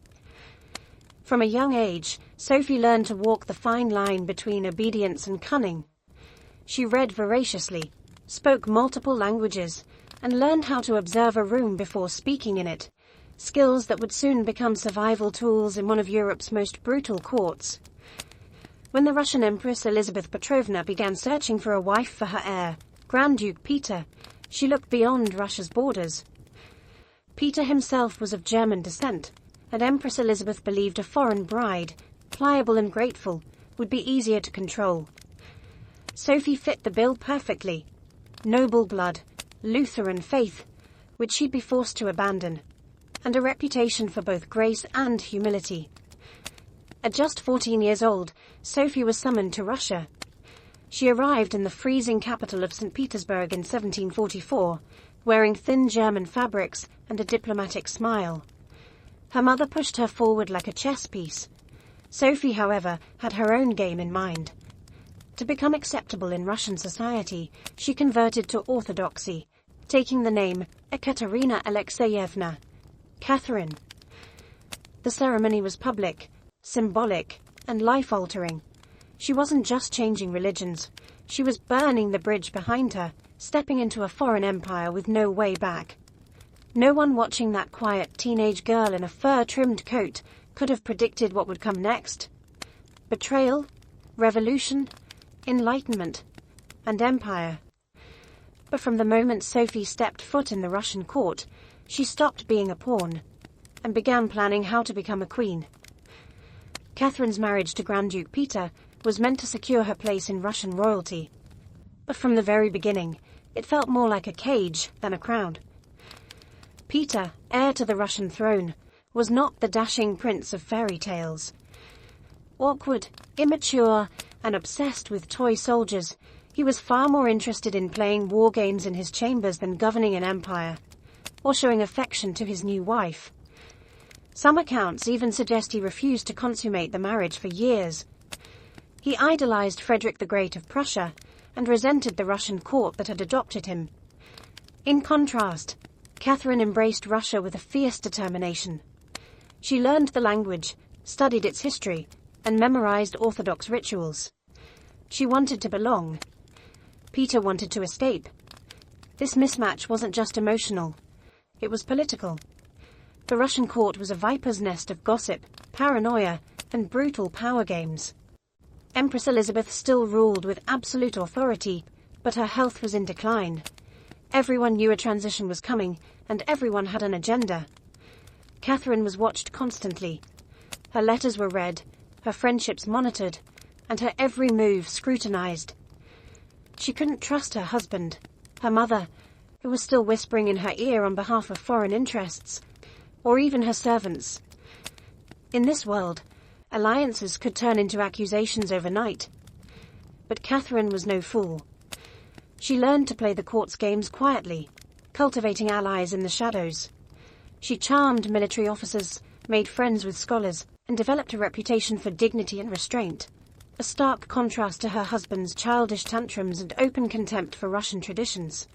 Speaker 1: From a young age, Sophie learned to walk the fine line between obedience and cunning. She read voraciously, spoke multiple languages, and learned how to observe a room before speaking in it, skills that would soon become survival tools in one of Europe's most brutal courts. When the Russian Empress Elizabeth Petrovna began searching for a wife for her heir, Grand Duke Peter, she looked beyond Russia's borders. Peter himself was of German descent, and Empress Elizabeth believed a foreign bride, pliable and grateful, would be easier to control. Sophie fit the bill perfectly. Noble blood, Lutheran faith, which she'd be forced to abandon, and a reputation for both grace and humility. At just 14 years old, Sophie was summoned to Russia. She arrived in the freezing capital of St. Petersburg in 1744, wearing thin German fabrics and a diplomatic smile. Her mother pushed her forward like a chess piece. Sophie, however, had her own game in mind. To become acceptable in Russian society, she converted to Orthodoxy, taking the name Ekaterina Alexeyevna, Catherine. The ceremony was public, symbolic, and life-altering. She wasn't just changing religions, she was burning the bridge behind her, stepping into a foreign empire with no way back. No one watching that quiet teenage girl in a fur-trimmed coat could have predicted what would come next. Betrayal, revolution, enlightenment, and empire. But from the moment Sophie stepped foot in the Russian court, she stopped being a pawn and began planning how to become a queen. Catherine's marriage to Grand Duke Peter was meant to secure her place in Russian royalty. But from the very beginning, it felt more like a cage than a crown. Peter, heir to the Russian throne, was not the dashing prince of fairy tales. Awkward, immature, and obsessed with toy soldiers, he was far more interested in playing war games in his chambers than governing an empire, or showing affection to his new wife. Some accounts even suggest he refused to consummate the marriage for years. He idolized Frederick the Great of Prussia and resented the Russian court that had adopted him. In contrast, Catherine embraced Russia with a fierce determination. She learned the language, studied its history, and memorized Orthodox rituals. She wanted to belong. Peter wanted to escape. This mismatch wasn't just emotional, it was political. The Russian court was a viper's nest of gossip, paranoia, and brutal power games. Empress Elizabeth still ruled with absolute authority, but her health was in decline. Everyone knew a transition was coming, and everyone had an agenda. Catherine was watched constantly. Her letters were read, her friendships monitored, and her every move scrutinized. She couldn't trust her husband, her mother, who was still whispering in her ear on behalf of foreign interests, or even her servants. In this world, alliances could turn into accusations overnight. But Catherine was no fool. She learned to play the court's games quietly, cultivating allies in the shadows. She charmed military officers, made friends with scholars, and developed a reputation for dignity and restraint, a stark contrast to her husband's childish tantrums and open contempt for Russian traditions.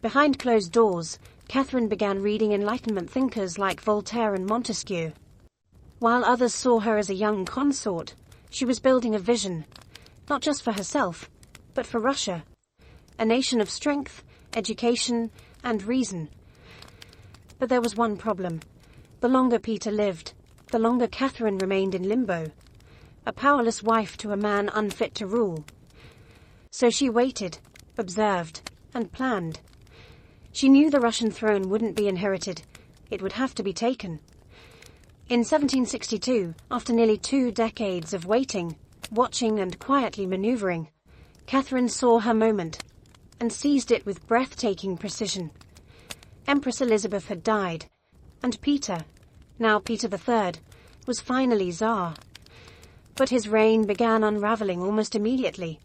Speaker 1: Behind closed doors, Catherine began reading Enlightenment thinkers like Voltaire and Montesquieu. While others saw her as a young consort, she was building a vision, not just for herself, but for Russia, a nation of strength, education, and reason. But there was one problem. The longer Peter lived, the longer Catherine remained in limbo, a powerless wife to a man unfit to rule. So she waited, observed, and planned. She knew the Russian throne wouldn't be inherited, it would have to be taken. In 1762, after nearly 2 decades of waiting, watching and quietly maneuvering, Catherine saw her moment, and seized it with breathtaking precision. Empress Elizabeth had died, and Peter, now Peter III, was finally Tsar. But his reign began unraveling almost immediately.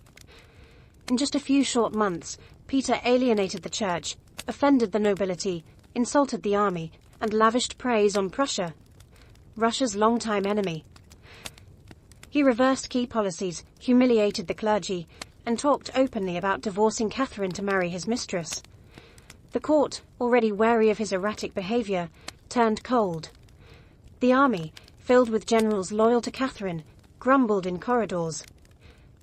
Speaker 1: In just a few short months, Peter alienated the church, offended the nobility, insulted the army, and lavished praise on Prussia, Russia's longtime enemy. He reversed key policies, humiliated the clergy, and talked openly about divorcing Catherine to marry his mistress. The court, already wary of his erratic behavior, turned cold. The army, filled with generals loyal to Catherine, grumbled in corridors.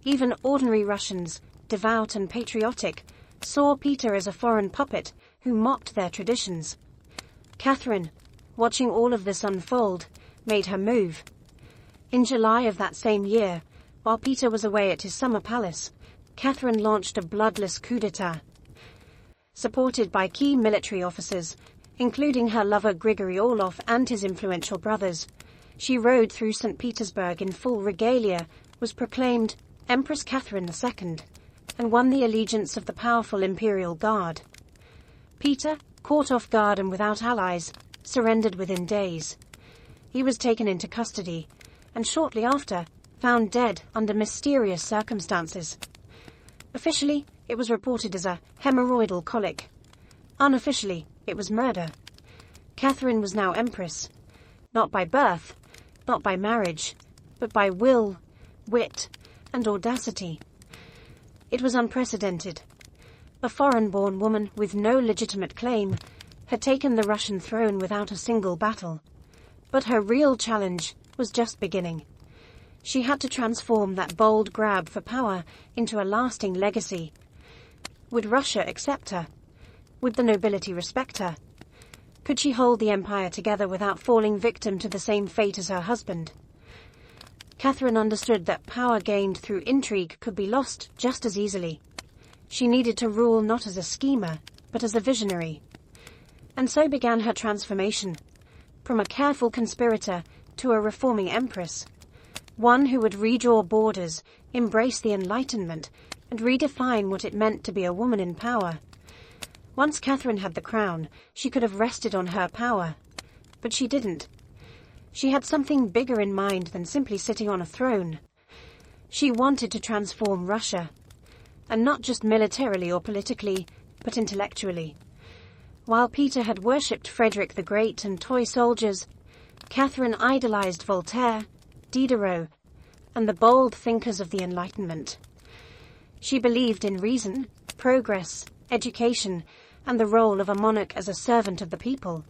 Speaker 1: Even ordinary Russians, devout and patriotic, saw Peter as a foreign puppet who mocked their traditions. Catherine, watching all of this unfold, made her move. In July of that same year, while Peter was away at his summer palace, Catherine launched a bloodless coup d'etat. Supported by key military officers, including her lover Grigory Orlov and his influential brothers, she rode through St. Petersburg in full regalia, was proclaimed Empress Catherine II, and won the allegiance of the powerful Imperial Guard. Peter, caught off guard and without allies, surrendered within days. He was taken into custody, and shortly after, found dead under mysterious circumstances. Officially, it was reported as a hemorrhoidal colic. Unofficially, it was murder. Catherine was now empress, not by birth, not by marriage, but by will, wit, and audacity. It was unprecedented. A foreign-born woman with no legitimate claim had taken the Russian throne without a single battle. But her real challenge was just beginning. She had to transform that bold grab for power into a lasting legacy. Would Russia accept her? Would the nobility respect her? Could she hold the empire together without falling victim to the same fate as her husband? Catherine understood that power gained through intrigue could be lost just as easily. She needed to rule not as a schemer, but as a visionary. And so began her transformation, from a careful conspirator to a reforming empress, one who would redraw borders, embrace the Enlightenment, and redefine what it meant to be a woman in power. Once Catherine had the crown, she could have rested on her power. But she didn't. She had something bigger in mind than simply sitting on a throne. She wanted to transform Russia, and not just militarily or politically, but intellectually. While Peter had worshipped Frederick the Great and toy soldiers, Catherine idolized Voltaire, Diderot, and the bold thinkers of the Enlightenment. She believed in reason, progress, education, and the role of a monarch as a servant of the people,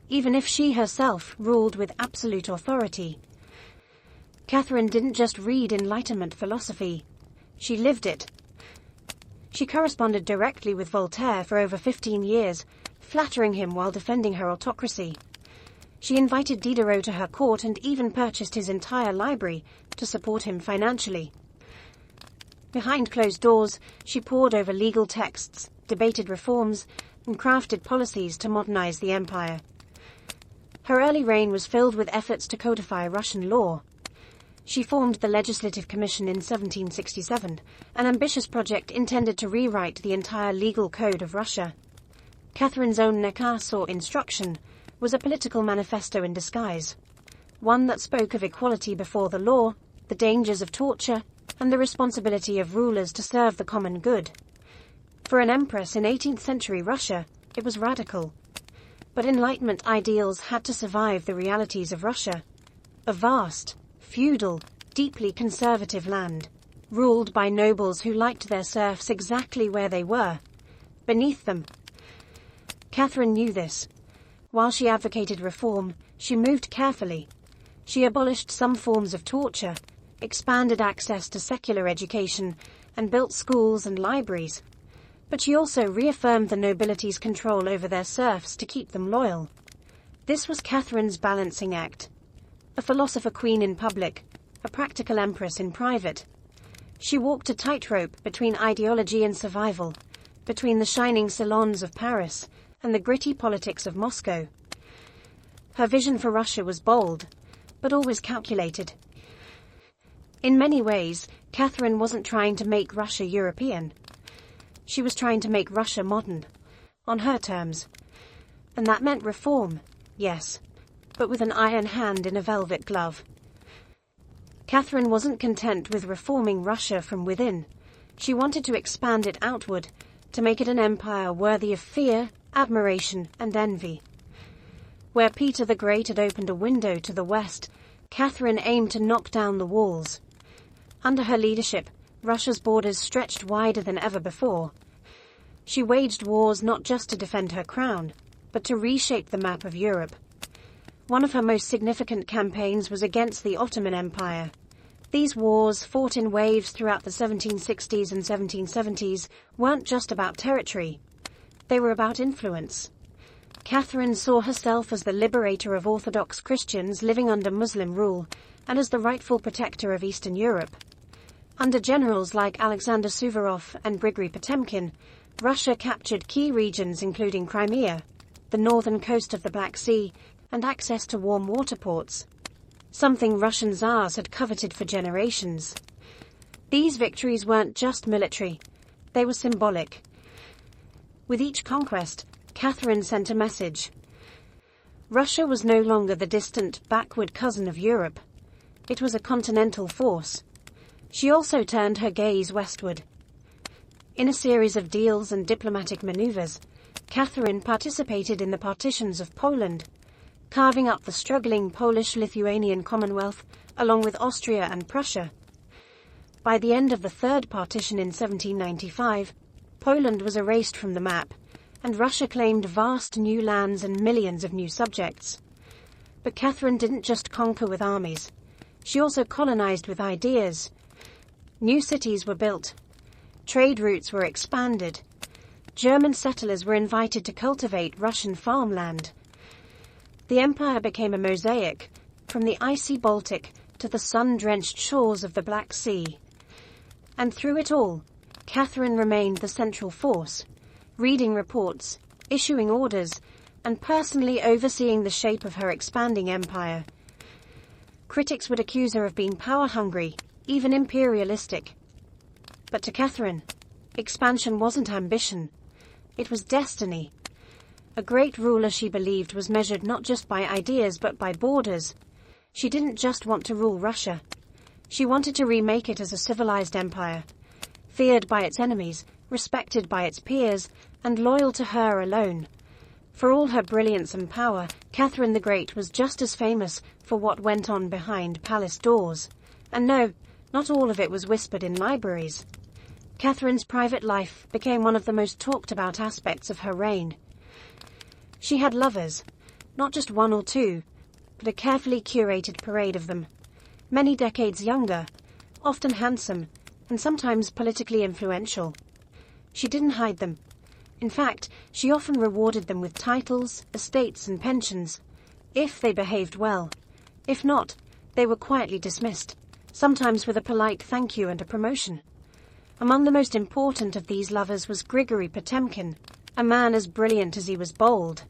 Speaker 1: even if she herself ruled with absolute authority. Catherine didn't just read Enlightenment philosophy, she lived it. She corresponded directly with Voltaire for over 15 years, flattering him while defending her autocracy. She invited Diderot to her court and even purchased his entire library to support him financially. Behind closed doors, she pored over legal texts, debated reforms, and crafted policies to modernize the empire. Her early reign was filled with efforts to codify Russian law. She formed the Legislative Commission in 1767, an ambitious project intended to rewrite the entire legal code of Russia. Catherine's own Nakaz, or instruction, was a political manifesto in disguise, one that spoke of equality before the law, the dangers of torture, and the responsibility of rulers to serve the common good. For an empress in 18th century Russia, it was radical. But Enlightenment ideals had to survive the realities of Russia, a vast, feudal, deeply conservative land, ruled by nobles who liked their serfs exactly where they were, beneath them. Catherine knew this. While she advocated reform, she moved carefully. She abolished some forms of torture, expanded access to secular education, and built schools and libraries. But she also reaffirmed the nobility's control over their serfs to keep them loyal. This was Catherine's balancing act. A philosopher queen in public, a practical empress in private. She walked a tightrope between ideology and survival, between the shining salons of Paris and the gritty politics of Moscow. Her vision for Russia was bold, but always calculated. In many ways, Catherine wasn't trying to make Russia European. She was trying to make Russia modern, on her terms. And that meant reform, yes, but with an iron hand in a velvet glove. Catherine wasn't content with reforming Russia from within. She wanted to expand it outward, to make it an empire worthy of fear, admiration, and envy. Where Peter the Great had opened a window to the west, Catherine aimed to knock down the walls. Under her leadership, Russia's borders stretched wider than ever before. She waged wars not just to defend her crown, but to reshape the map of Europe. One of her most significant campaigns was against the Ottoman Empire. These wars, fought in waves throughout the 1760s and 1770s, weren't just about territory. They were about influence. Catherine saw herself as the liberator of Orthodox Christians living under Muslim rule, and as the rightful protector of Eastern Europe. Under generals like Alexander Suvorov and Grigory Potemkin, Russia captured key regions including Crimea, the northern coast of the Black Sea, and access to warm water ports, something Russian Tsars had coveted for generations. These victories weren't just military, they were symbolic. With each conquest, Catherine sent a message. Russia was no longer the distant, backward cousin of Europe. It was a continental force. She also turned her gaze westward. In a series of deals and diplomatic maneuvers, Catherine participated in the partitions of Poland, carving up the struggling Polish-Lithuanian Commonwealth along with Austria and Prussia. By the end of the Third Partition in 1795, Poland was erased from the map, and Russia claimed vast new lands and millions of new subjects. But Catherine didn't just conquer with armies. She also colonized with ideas. New cities were built. Trade routes were expanded. German settlers were invited to cultivate Russian farmland. The empire became a mosaic, from the icy Baltic to the sun-drenched shores of the Black Sea. And through it all, Catherine remained the central force, reading reports, issuing orders, and personally overseeing the shape of her expanding empire. Critics would accuse her of being power-hungry, even imperialistic. But to Catherine, expansion wasn't ambition. It was destiny. A great ruler, she believed, was measured not just by ideas but by borders. She didn't just want to rule Russia. She wanted to remake it as a civilized empire, feared by its enemies, respected by its peers, and loyal to her alone. For all her brilliance and power, Catherine the Great was just as famous for what went on behind palace doors. And no, not all of it was whispered in libraries. Catherine's private life became one of the most talked about aspects of her reign. She had lovers, not just one or two, but a carefully curated parade of them, many decades younger, often handsome, and sometimes politically influential. She didn't hide them. In fact, she often rewarded them with titles, estates, and pensions, if they behaved well. If not, they were quietly dismissed, sometimes with a polite thank you and a promotion. Among the most important of these lovers was Grigory Potemkin, a man as brilliant as he was bold.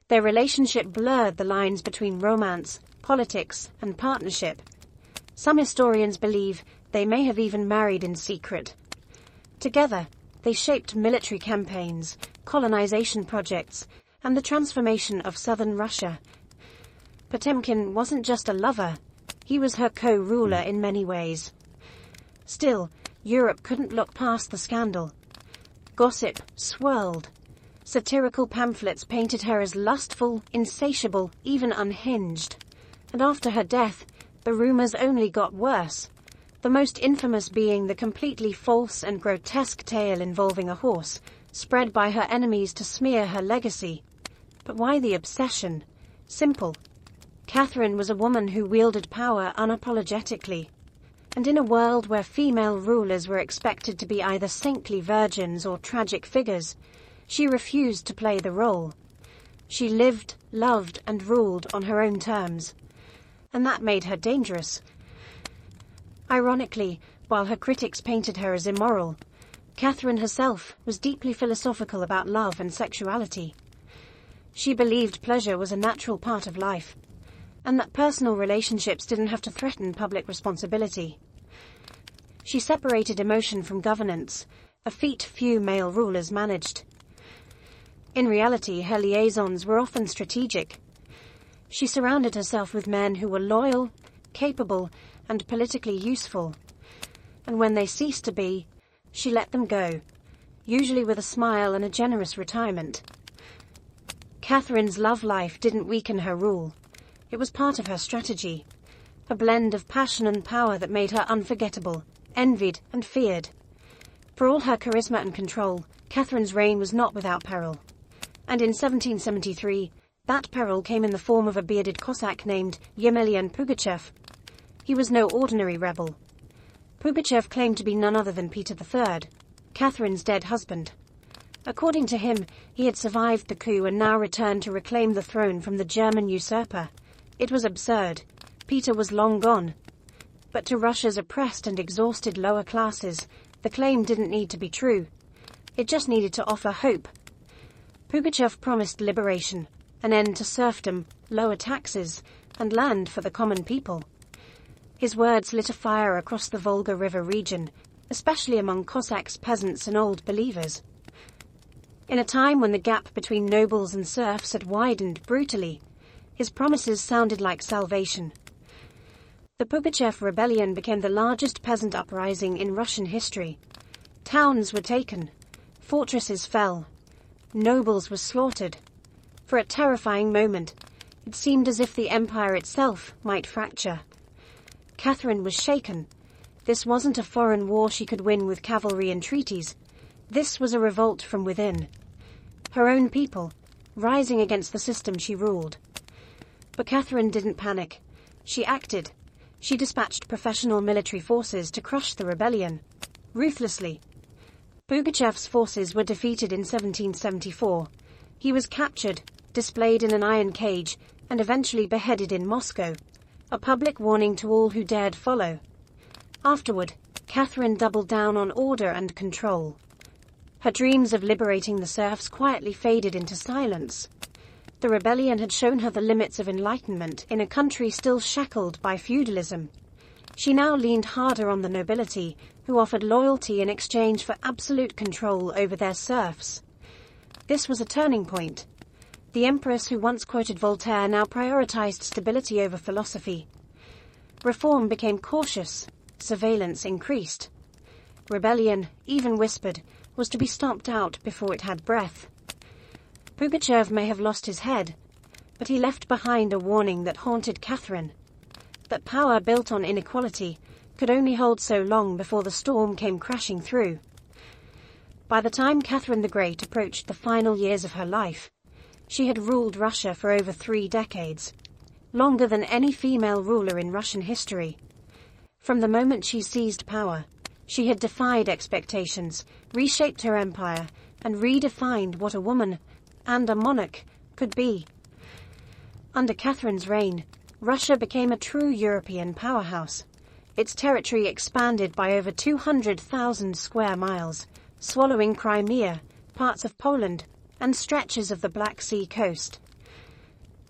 Speaker 1: Their relationship blurred the lines between romance, politics, and partnership. Some historians believe they may have even married in secret. Together, they shaped military campaigns, colonization projects, and the transformation of southern Russia. Potemkin wasn't just a lover, he was her co-ruler in many ways. Still, Europe couldn't look past the scandal. Gossip swirled. Satirical pamphlets painted her as lustful, insatiable, even unhinged. And after her death, the rumors only got worse, the most infamous being the completely false and grotesque tale involving a horse, spread by her enemies to smear her legacy. But why the obsession? Simple. Catherine was a woman who wielded power unapologetically. And in a world where female rulers were expected to be either saintly virgins or tragic figures, she refused to play the role. She lived, loved, and ruled on her own terms. And that made her dangerous. Ironically, while her critics painted her as immoral, Catherine herself was deeply philosophical about love and sexuality. She believed pleasure was a natural part of life, and that personal relationships didn't have to threaten public responsibility. She separated emotion from governance, a feat few male rulers managed. In reality, her liaisons were often strategic. She surrounded herself with men who were loyal, capable, and politically useful. And when they ceased to be, she let them go, usually with a smile and a generous retirement. Catherine's love life didn't weaken her rule. It was part of her strategy, a blend of passion and power that made her unforgettable, envied and feared. For all her charisma and control, Catherine's reign was not without peril. And in 1773, that peril came in the form of a bearded Cossack named Yemelyan Pugachev. He was no ordinary rebel. Pugachev claimed to be none other than Peter III, Catherine's dead husband. According to him, he had survived the coup and now returned to reclaim the throne from the German usurper. It was absurd. Peter was long gone. But to Russia's oppressed and exhausted lower classes, the claim didn't need to be true. It just needed to offer hope. Pugachev promised liberation, an end to serfdom, lower taxes, and land for the common people. His words lit a fire across the Volga River region, especially among Cossacks, peasants, and old believers. In a time when the gap between nobles and serfs had widened brutally, his promises sounded like salvation. The Pugachev Rebellion became the largest peasant uprising in Russian history. Towns were taken, fortresses fell, nobles were slaughtered. For a terrifying moment, it seemed as if the empire itself might fracture. Catherine was shaken. This wasn't a foreign war she could win with cavalry and treaties. This was a revolt from within. Her own people, rising against the system she ruled. But Catherine didn't panic. She acted. She dispatched professional military forces to crush the rebellion, ruthlessly. Pugachev's forces were defeated in 1774. He was captured, displayed in an iron cage, and eventually beheaded in Moscow, a public warning to all who dared follow. Afterward, Catherine doubled down on order and control. Her dreams of liberating the serfs quietly faded into silence. The rebellion had shown her the limits of enlightenment in a country still shackled by feudalism. She now leaned harder on the nobility, who offered loyalty in exchange for absolute control over their serfs. This was a turning point. The empress who once quoted Voltaire now prioritized stability over philosophy. Reform became cautious. Surveillance increased. Rebellion, even whispered, was to be stomped out before it had breath. Pugachev may have lost his head, but he left behind a warning that haunted Catherine. That power built on inequality could only hold so long before the storm came crashing through. By the time Catherine the Great approached the final years of her life, she had ruled Russia for over 3 decades, longer than any female ruler in Russian history. From the moment she seized power, she had defied expectations, reshaped her empire, and redefined what a woman and a monarch could be. Under Catherine's reign, Russia became a true European powerhouse. Its territory expanded by over 200,000 square miles, swallowing Crimea, parts of Poland, and stretches of the Black Sea coast.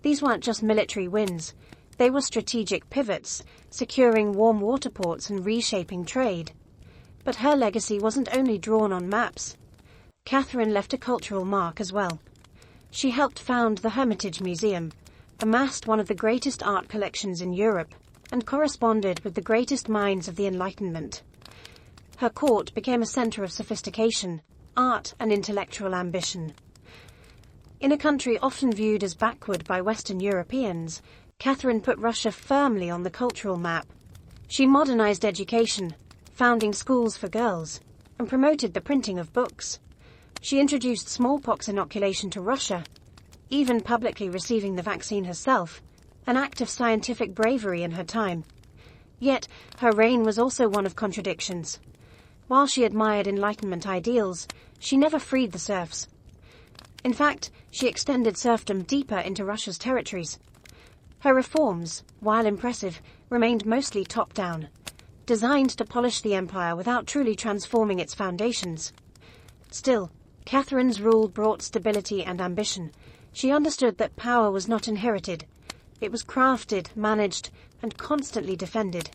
Speaker 1: These weren't just military wins, they were strategic pivots, securing warm water ports and reshaping trade. But her legacy wasn't only drawn on maps. Catherine left a cultural mark as well. She helped found the Hermitage Museum, amassed one of the greatest art collections in Europe, and corresponded with the greatest minds of the Enlightenment. Her court became a center of sophistication, art, and intellectual ambition. In a country often viewed as backward by Western Europeans, Catherine put Russia firmly on the cultural map. She modernized education, founding schools for girls, and promoted the printing of books. She introduced smallpox inoculation to Russia, even publicly receiving the vaccine herself, an act of scientific bravery in her time. Yet, her reign was also one of contradictions. While she admired Enlightenment ideals, she never freed the serfs. In fact, she extended serfdom deeper into Russia's territories. Her reforms, while impressive, remained mostly top-down, designed to polish the empire without truly transforming its foundations. Still, Catherine's rule brought stability and ambition. She understood that power was not inherited. It was crafted, managed, and constantly defended.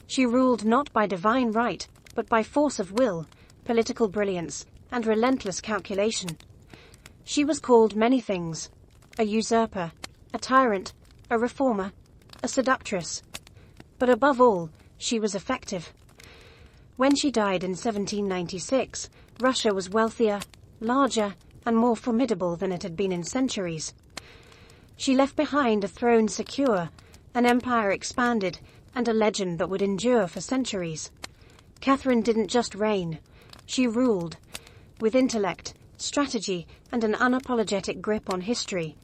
Speaker 1: She ruled not by divine right, but by force of will, political brilliance, and relentless calculation. She was called many things: a usurper, a tyrant, a reformer, a seductress. But above all, she was effective. When she died in 1796, Russia was wealthier, larger, and more formidable than it had been in centuries. She left behind a throne secure, an empire expanded, and a legend that would endure for centuries. Catherine didn't just reign, she ruled, with intellect, strategy, and an unapologetic grip on history.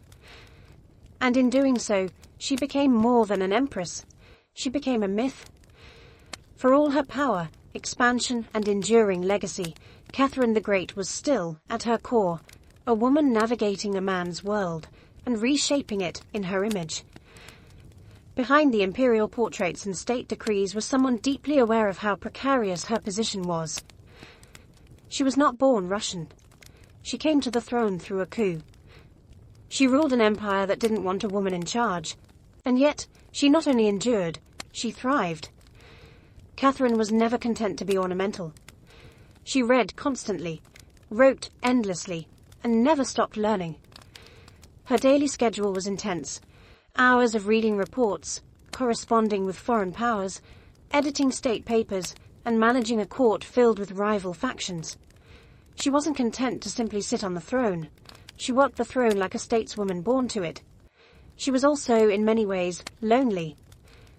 Speaker 1: And in doing so, she became more than an empress. She became a myth. For all her power, expansion, and enduring legacy, Catherine the Great was still, at her core, a woman navigating a man's world and reshaping it in her image. Behind the imperial portraits and state decrees was someone deeply aware of how precarious her position was. She was not born Russian. She came to the throne through a coup. She ruled an empire that didn't want a woman in charge, and yet she not only endured, she thrived. Catherine was never content to be ornamental. She read constantly, wrote endlessly, and never stopped learning. Her daily schedule was intense: hours of reading reports, corresponding with foreign powers, editing state papers, and managing a court filled with rival factions. She wasn't content to simply sit on the throne. She walked the throne like a stateswoman born to it. She was also, in many ways, lonely.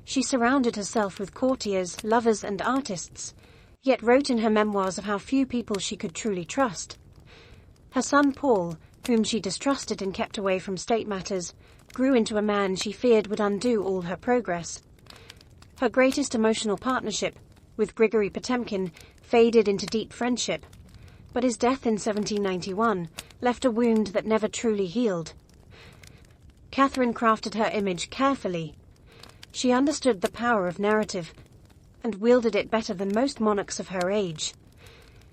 Speaker 1: She surrounded herself with courtiers, lovers, and artists, yet wrote in her memoirs of how few people she could truly trust. Her son Paul, whom she distrusted and kept away from state matters, grew into a man she feared would undo all her progress. Her greatest emotional partnership, with Grigory Potemkin, faded into deep friendship, but his death in 1791 left a wound that never truly healed. Catherine crafted her image carefully. She understood the power of narrative and wielded it better than most monarchs of her age.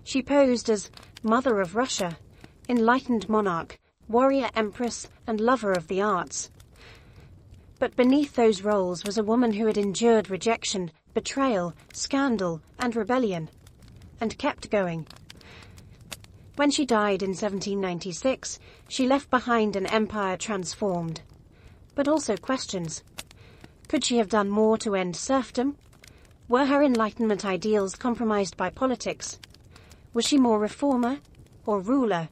Speaker 1: She posed as Mother of Russia, enlightened monarch, warrior empress, and lover of the arts. But beneath those roles was a woman who had endured rejection, betrayal, scandal, and rebellion, and kept going. When she died in 1796, she left behind an empire transformed, but also questions. Could she have done more to end serfdom? Were her Enlightenment ideals compromised by politics? Was she more reformer or ruler?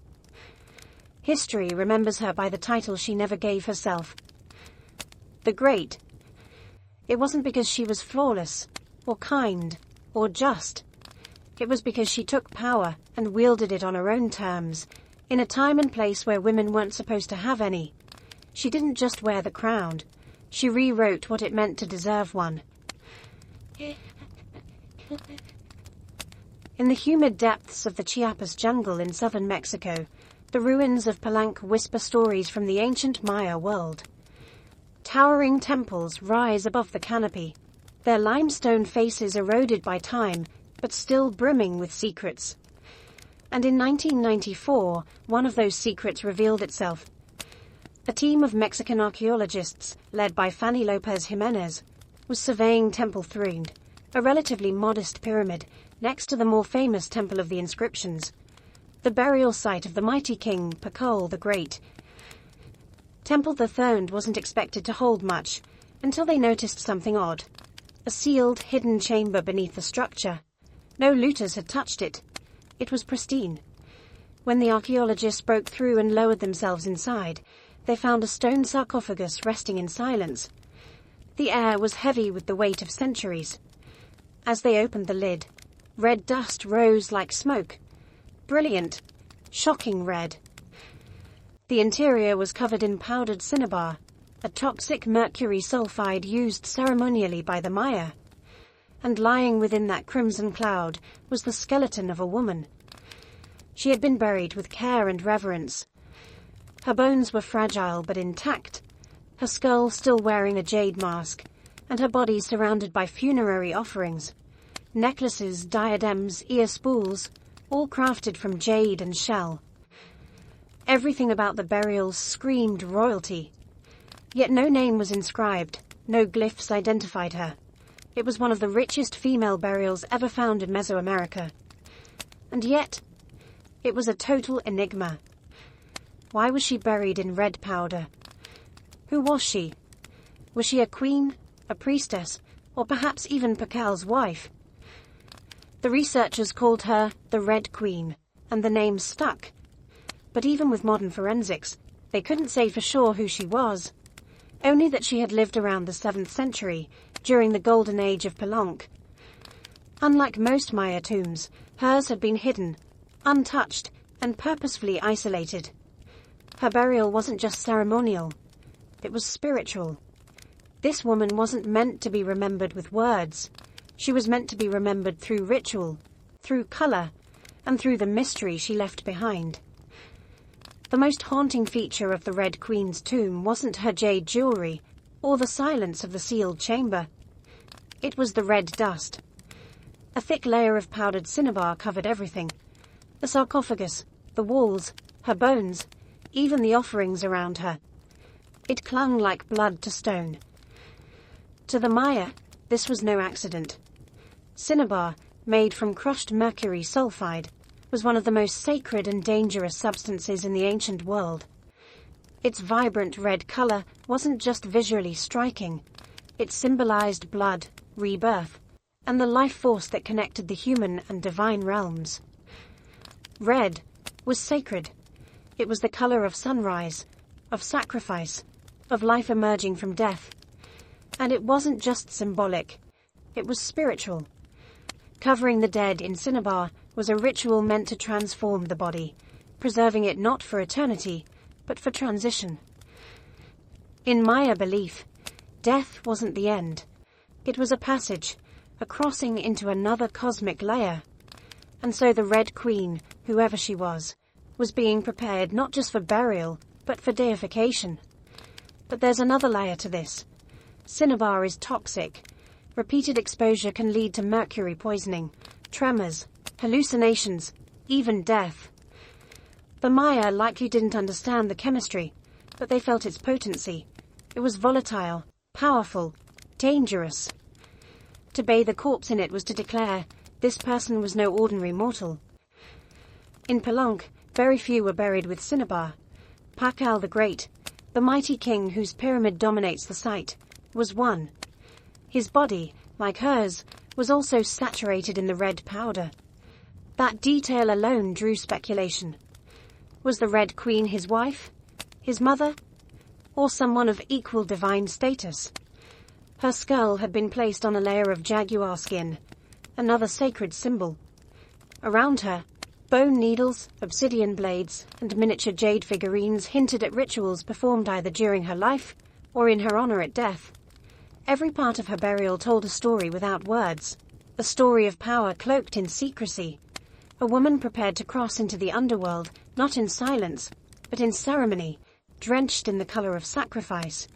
Speaker 1: History remembers her by the title she never gave herself. The Great. It wasn't because she was flawless, or kind, or just. It was because she took power and wielded it on her own terms, in a time and place where women weren't supposed to have any. She didn't just wear the crown. She rewrote what it meant to deserve one. In the humid depths of the Chiapas jungle in southern Mexico, the ruins of Palenque whisper stories from the ancient Maya world. Towering temples rise above the canopy, their limestone faces eroded by time, but still brimming with secrets. And in 1994, one of those secrets revealed itself. A team of Mexican archaeologists, led by Fanny Lopez Jimenez, was surveying Temple Thrune, a relatively modest pyramid next to the more famous Temple of the Inscriptions, the burial site of the mighty king Pakal the Great. Temple III wasn't expected to hold much until they noticed something odd. A sealed, hidden chamber beneath the structure. No looters had touched it. It was pristine. When the archaeologists broke through and lowered themselves inside, they found a stone sarcophagus resting in silence. The air was heavy with the weight of centuries. As they opened the lid, red dust rose like smoke. Brilliant, shocking red. The interior was covered in powdered cinnabar, a toxic mercury sulfide used ceremonially by the Maya. And lying within that crimson cloud was the skeleton of a woman. She had been buried with care and reverence. Her bones were fragile but intact, her skull still wearing a jade mask, and her body surrounded by funerary offerings. Necklaces, diadems, ear spools, all crafted from jade and shell. Everything about the burial screamed royalty. Yet no name was inscribed, no glyphs identified her. It was one of the richest female burials ever found in Mesoamerica. And yet, it was a total enigma. Why was she buried in red powder? Who was she? Was she a queen, a priestess, or perhaps even Pakal's wife? The researchers called her the Red Queen, and the name stuck. But even with modern forensics, they couldn't say for sure who she was. Only that she had lived around the 7th century, during the golden age of Palenque. Unlike most Maya tombs, hers had been hidden, untouched, and purposefully isolated. Her burial wasn't just ceremonial, it was spiritual. This woman wasn't meant to be remembered with words. She was meant to be remembered through ritual, through color, and through the mystery she left behind. The most haunting feature of the Red Queen's tomb wasn't her jade jewelry, or the silence of the sealed chamber. It was the red dust. A thick layer of powdered cinnabar covered everything. The sarcophagus, the walls, her bones, even the offerings around her. It clung like blood to stone. To the Maya, this was no accident. Cinnabar, made from crushed mercury sulfide, was one of the most sacred and dangerous substances in the ancient world. Its vibrant red color wasn't just visually striking, It symbolized blood, rebirth, and the life force that connected the human and divine realms. Red was sacred. It was the color of sunrise, of sacrifice, of life emerging from death. And it wasn't just symbolic, it was spiritual. Covering the dead in cinnabar was a ritual meant to transform the body, preserving it not for eternity, but for transition. In Maya belief, death wasn't the end. It was a passage, a crossing into another cosmic layer. And so the Red Queen, whoever she was being prepared not just for burial, but for deification. But there's another layer to this. Cinnabar is toxic. Repeated exposure can lead to mercury poisoning, tremors, hallucinations, even death. The Maya likely didn't understand the chemistry, but they felt its potency. It was volatile, powerful, dangerous. To bathe a corpse in it was to declare, this person was no ordinary mortal. In Pelonk, very few were buried with cinnabar. Pakal the Great, the mighty king whose pyramid dominates the site, was one. His body, like hers, was also saturated in the red powder. That detail alone drew speculation. Was the Red Queen his wife, his mother, or someone of equal divine status? Her skull had been placed on a layer of jaguar skin, another sacred symbol. Around her, bone needles, obsidian blades, and miniature jade figurines hinted at rituals performed either during her life or in her honor at death. Every part of her burial told a story without words, a story of power cloaked in secrecy, a woman prepared to cross into the underworld, not in silence, but in ceremony, drenched in the color of sacrifice.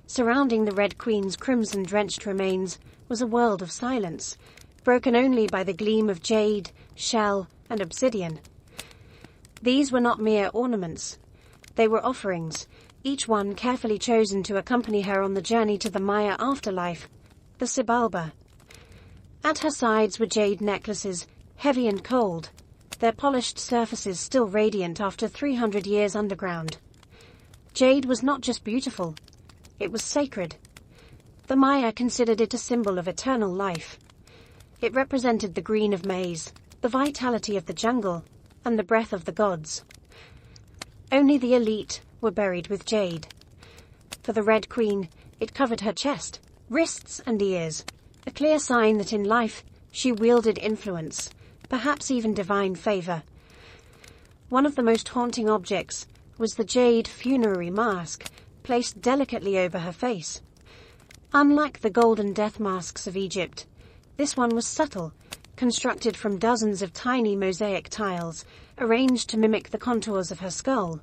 Speaker 1: Surrounding the Red Queen's crimson-drenched remains was a world of silence, broken only by the gleam of jade, shell, and obsidian. These were not mere ornaments. They were offerings, each one carefully chosen to accompany her on the journey to the Maya afterlife, the Xibalba. At her sides were jade necklaces, heavy and cold, their polished surfaces still radiant after 300 years underground. Jade was not just beautiful, it was sacred. The Maya considered it a symbol of eternal life. It represented the green of maize, the vitality of the jungle, and the breath of the gods. Only the elite were buried with jade. For the Red Queen, it covered her chest, wrists, and ears, a clear sign that in life she wielded influence, perhaps even divine favor. One of the most haunting objects was the jade funerary mask, placed delicately over her face. Unlike the golden death masks of Egypt, this one was subtle, constructed from dozens of tiny mosaic tiles, arranged to mimic the contours of her skull.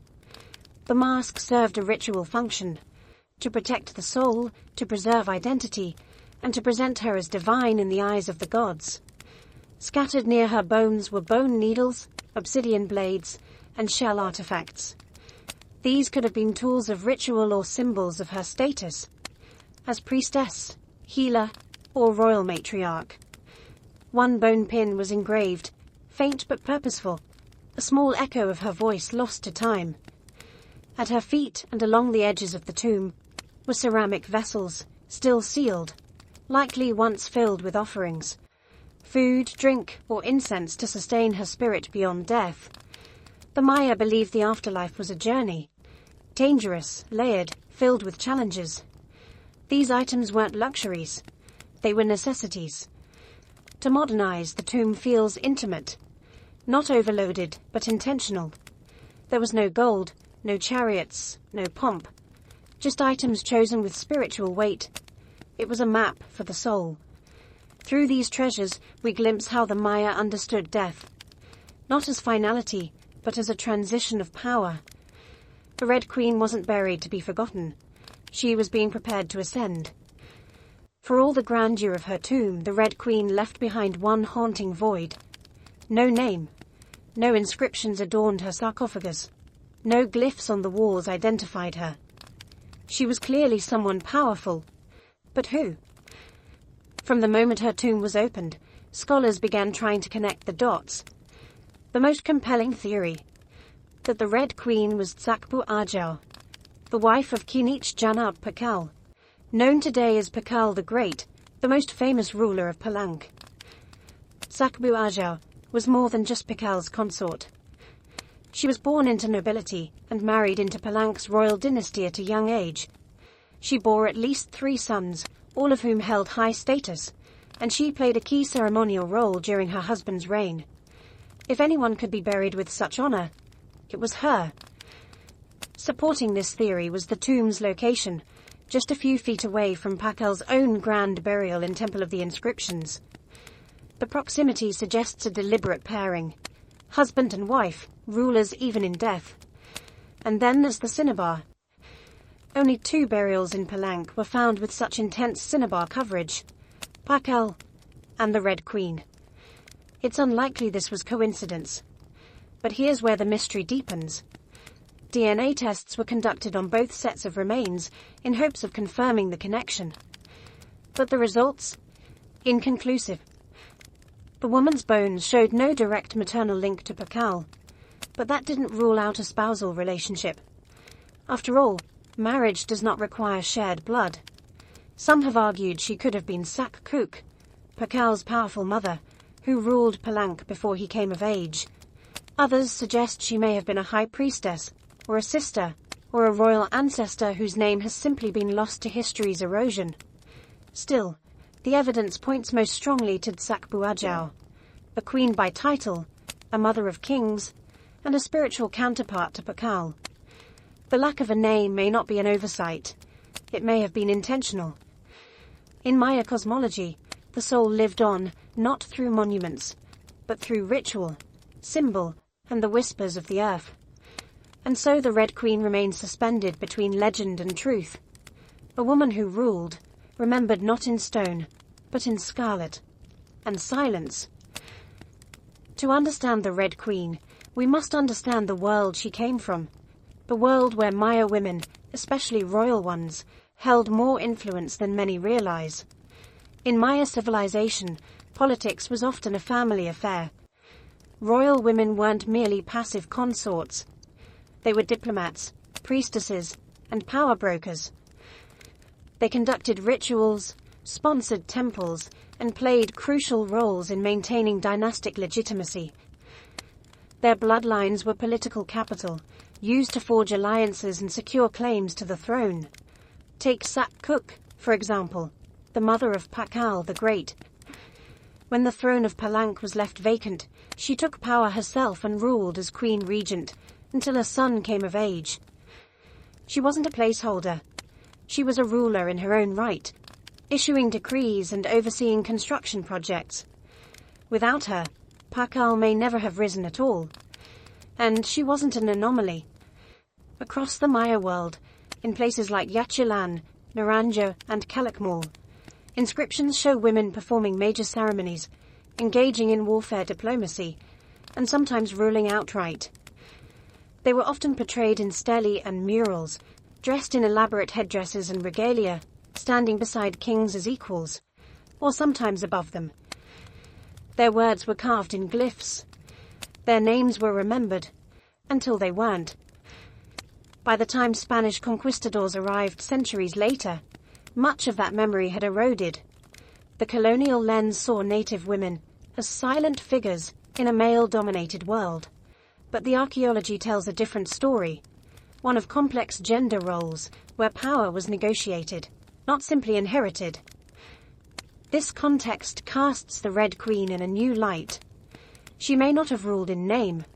Speaker 1: The mask served a ritual function, to protect the soul, to preserve identity, and to present her as divine in the eyes of the gods. Scattered near her bones were bone needles, obsidian blades, and shell artifacts. These could have been tools of ritual or symbols of her status, as priestess, healer, or royal matriarch. One bone pin was engraved, faint but purposeful, a small echo of her voice lost to time. At her feet and along the edges of the tomb were ceramic vessels, still sealed, likely once filled with offerings, food, drink, or incense to sustain her spirit beyond death. The Maya believed the afterlife was a journey, dangerous, layered, filled with challenges. These items weren't luxuries, they were necessities. To modernize, the tomb feels intimate, not overloaded, but intentional. There was no gold, no chariots, no pomp, just items chosen with spiritual weight. It was a map for the soul. Through these treasures, we glimpse how the Maya understood death, not as finality, but as a transition of power. The Red Queen wasn't buried to be forgotten. She was being prepared to ascend. For all the grandeur of her tomb, the Red Queen left behind one haunting void. No name, no inscriptions adorned her sarcophagus, no glyphs on the walls identified her. She was clearly someone powerful, but who? From the moment her tomb was opened, scholars began trying to connect the dots. The most compelling theory, that the Red Queen was Tsakbu Ajau, the wife of Kinich Janab Pakal, known today as Pakal the Great, the most famous ruler of Palank. Sakbu Ajau was more than just Pakal's consort. She was born into nobility and married into Palank's royal dynasty at a young age. She bore at least 3 sons, all of whom held high status, and she played a key ceremonial role during her husband's reign. If anyone could be buried with such honor, it was her. Supporting this theory was the tomb's location, just a few feet away from Pakal's own grand burial in Temple of the Inscriptions. The proximity suggests a deliberate pairing. Husband and wife, rulers even in death. And then there's the cinnabar. Only 2 burials in Palank were found with such intense cinnabar coverage: Pakal and the Red Queen. It's unlikely this was coincidence. But here's where the mystery deepens. DNA tests were conducted on both sets of remains in hopes of confirming the connection. But the results? Inconclusive. The woman's bones showed no direct maternal link to Pakal, but that didn't rule out a spousal relationship. After all, marriage does not require shared blood. Some have argued she could have been Sak Kuk, Pakal's powerful mother, who ruled Palank before he came of age. Others suggest she may have been a high priestess, or a sister, or a royal ancestor whose name has simply been lost to history's erosion. Still, the evidence points most strongly to Sakbu Ajau, a queen by title, a mother of kings, and a spiritual counterpart to Pakal. The lack of a name may not be an oversight. It may have been intentional. In Maya cosmology, the soul lived on not through monuments, but through ritual, symbol, and the whispers of the earth. And so the Red Queen remains suspended between legend and truth. A woman who ruled, remembered not in stone, but in scarlet, and silence. To understand the Red Queen, we must understand the world she came from, the world where Maya women, especially royal ones, held more influence than many realize. In Maya civilization, politics was often a family affair. Royal women weren't merely passive consorts. They were diplomats, priestesses, and power brokers. They conducted rituals, sponsored temples, and played crucial roles in maintaining dynastic legitimacy. Their bloodlines were political capital, used to forge alliances and secure claims to the throne. Take Sak Kuk, for example, the mother of Pakal the Great. When the throne of Palank was left vacant, she took power herself and ruled as queen regent until her son came of age. She wasn't a placeholder. She was a ruler in her own right, issuing decrees and overseeing construction projects. Without her, Pakal may never have risen at all. And she wasn't an anomaly. Across the Maya world, in places like Yachilan, Naranja, and Calakmul, inscriptions show women performing major ceremonies, engaging in warfare diplomacy, and sometimes ruling outright. They were often portrayed in stelae and murals, dressed in elaborate headdresses and regalia, standing beside kings as equals, or sometimes above them. Their words were carved in glyphs. Their names were remembered, until they weren't. By the time Spanish conquistadors arrived centuries later, much of that memory had eroded. The colonial lens saw native women as silent figures in a male-dominated world. But the archaeology tells a different story, one of complex gender roles where power was negotiated, not simply inherited. This context casts the Red Queen in a new light. She may not have ruled in name,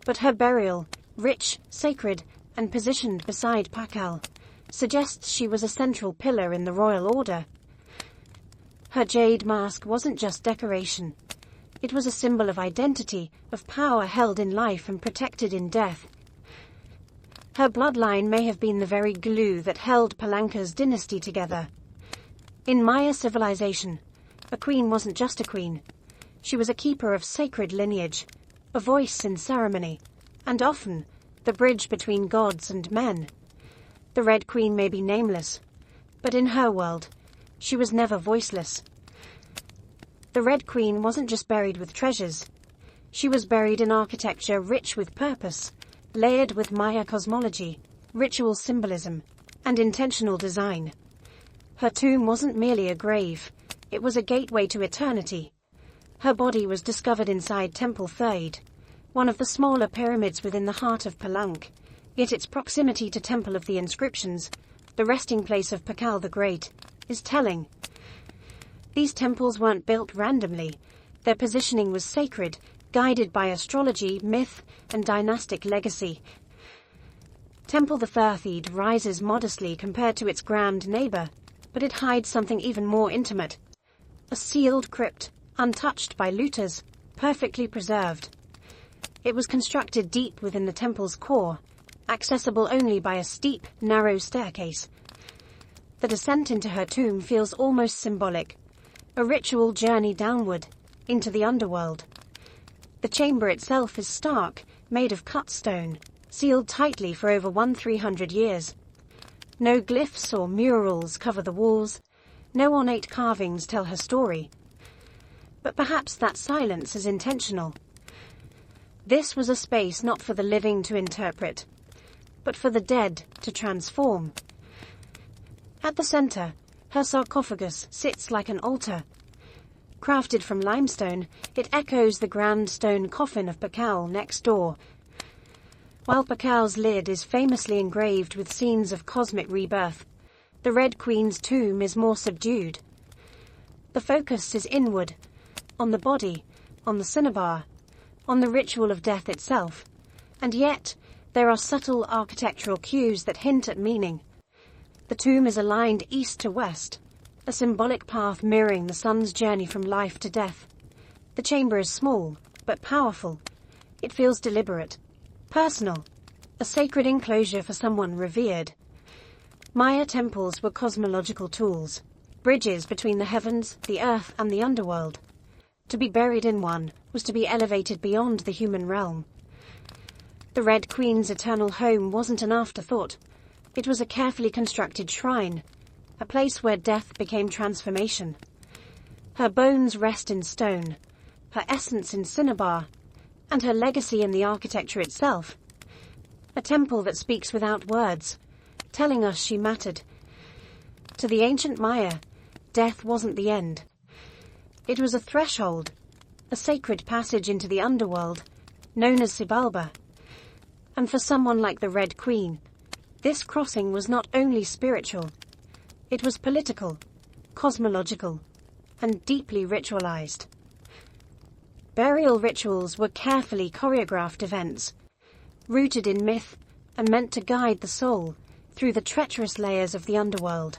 Speaker 1: but her burial, rich, sacred, and positioned beside Pakal, suggests she was a central pillar in the royal order. Her jade mask wasn't just decoration. It was a symbol of identity, of power held in life and protected in death. Her bloodline may have been the very glue that held Palanka's dynasty together. In Maya civilization, a queen wasn't just a queen. She was a keeper of sacred lineage, a voice in ceremony, and often the bridge between gods and men. The Red Queen may be nameless, but in her world, she was never voiceless. The Red Queen wasn't just buried with treasures. She was buried in architecture rich with purpose, layered with Maya cosmology, ritual symbolism, and intentional design. Her tomb wasn't merely a grave, it was a gateway to eternity. Her body was discovered inside Temple Third, one of the smaller pyramids within the heart of Palenque, yet its proximity to Temple of the Inscriptions, the resting place of Pakal the Great, is telling. These temples weren't built randomly. Their positioning was sacred, guided by astrology, myth, and dynastic legacy. Temple the Third rises modestly compared to its grand neighbor, but it hides something even more intimate. A sealed crypt, untouched by looters, perfectly preserved. It was constructed deep within the temple's core, accessible only by a steep, narrow staircase. The descent into her tomb feels almost symbolic, a ritual journey downward, into the underworld. The chamber itself is stark, made of cut stone, sealed tightly for over 1,300 years. No glyphs or murals cover the walls, no ornate carvings tell her story. But perhaps that silence is intentional. This was a space not for the living to interpret, but for the dead to transform. At the center, her sarcophagus sits like an altar. Crafted from limestone, it echoes the grand stone coffin of Pakal next door. While Pakal's lid is famously engraved with scenes of cosmic rebirth, the Red Queen's tomb is more subdued. The focus is inward, on the body, on the cinnabar, on the ritual of death itself, and yet there are subtle architectural cues that hint at meaning. The tomb is aligned east to west, a symbolic path mirroring the sun's journey from life to death. The chamber is small, but powerful. It feels deliberate, personal, a sacred enclosure for someone revered. Maya temples were cosmological tools, bridges between the heavens, the earth, and the underworld. To be buried in one was to be elevated beyond the human realm. The Red Queen's eternal home wasn't an afterthought. It was a carefully constructed shrine, a place where death became transformation. Her bones rest in stone, her essence in cinnabar, and her legacy in the architecture itself. A temple that speaks without words, telling us she mattered. To the ancient Maya, death wasn't the end. It was a threshold, a sacred passage into the underworld, known as Xibalba. And for someone like the Red Queen, this crossing was not only spiritual, it was political, cosmological, and deeply ritualized. Burial rituals were carefully choreographed events, rooted in myth and meant to guide the soul through the treacherous layers of the underworld.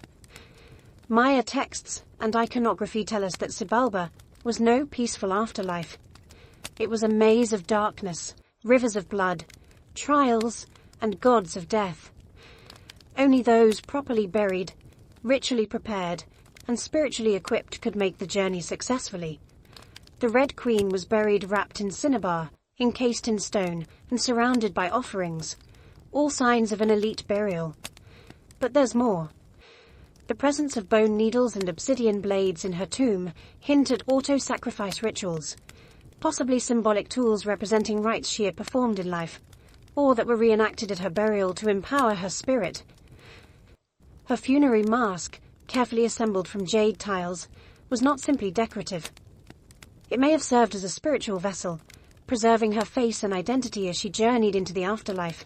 Speaker 1: Maya texts and iconography tell us that Xibalba was no peaceful afterlife. It was a maze of darkness, rivers of blood, trials, and gods of death. Only those properly buried, ritually prepared, and spiritually equipped could make the journey successfully. The Red Queen was buried wrapped in cinnabar, encased in stone, and surrounded by offerings, all signs of an elite burial. But there's more. The presence of bone needles and obsidian blades in her tomb hint at auto-sacrifice rituals, possibly symbolic tools representing rites she had performed in life, or that were reenacted at her burial to empower her spirit. Her funerary mask, carefully assembled from jade tiles, was not simply decorative. It may have served as a spiritual vessel, preserving her face and identity as she journeyed into the afterlife.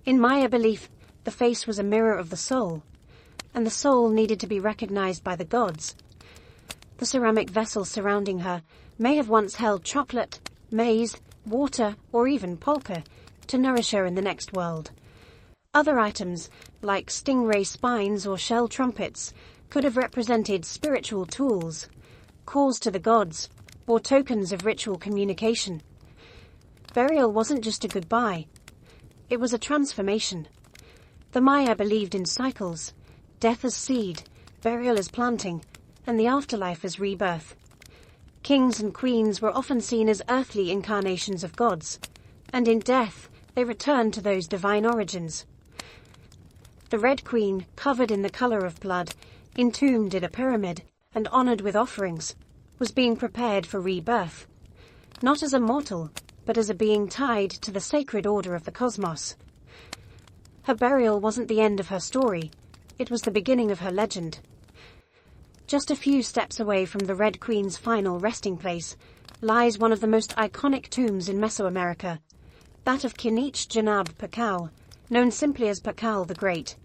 Speaker 1: In Maya belief, the face was a mirror of the soul, and the soul needed to be recognized by the gods. The ceramic vessels surrounding her may have once held chocolate, maize, water, or even polka to nourish her in the next world. Other items, like stingray spines or shell trumpets, could have represented spiritual tools, calls to the gods, or tokens of ritual communication. Burial wasn't just a goodbye. It was a transformation. The Maya believed in cycles, death as seed, burial as planting, and the afterlife as rebirth. Kings and queens were often seen as earthly incarnations of gods, and in death they returned to those divine origins. The Red Queen, covered in the color of blood, entombed in a pyramid, and honored with offerings, was being prepared for rebirth, not as a mortal, but as a being tied to the sacred order of the cosmos. Her burial wasn't the end of her story, It was the beginning of her legend. Just a few steps away from the Red Queen's final resting place lies one of the most iconic tombs in Mesoamerica, that of Kinich Janab Pakal, known simply as Pakal the Great.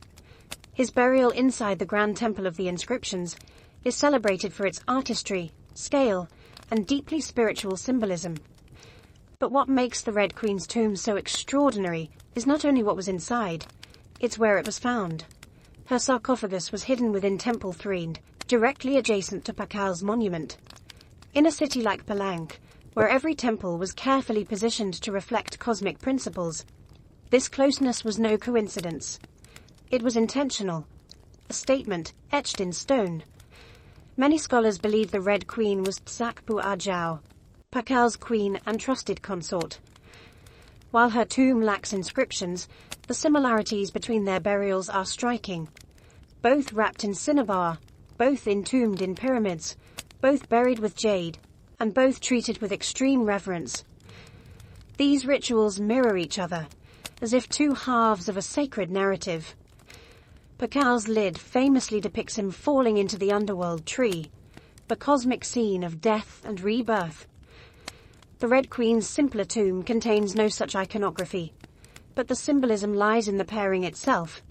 Speaker 1: His burial inside the Grand Temple of the Inscriptions is celebrated for its artistry, scale, and deeply spiritual symbolism. But what makes the Red Queen's tomb so extraordinary is not only what was inside, it's where it was found. Her sarcophagus was hidden within Temple 3, directly adjacent to Pakal's monument. In a city like Palang, where every temple was carefully positioned to reflect cosmic principles, this closeness was no coincidence. It was intentional, a statement etched in stone. Many scholars believe the Red Queen was Tsakpu Ajao, Pakal's queen and trusted consort. While her tomb lacks inscriptions, the similarities between their burials are striking. Both wrapped in cinnabar, both entombed in pyramids, both buried with jade, and both treated with extreme reverence. These rituals mirror each other, as if two halves of a sacred narrative. Pakal's lid famously depicts him falling into the underworld tree, the cosmic scene of death and rebirth. The Red Queen's simpler tomb contains no such iconography, but the symbolism lies in the pairing itself.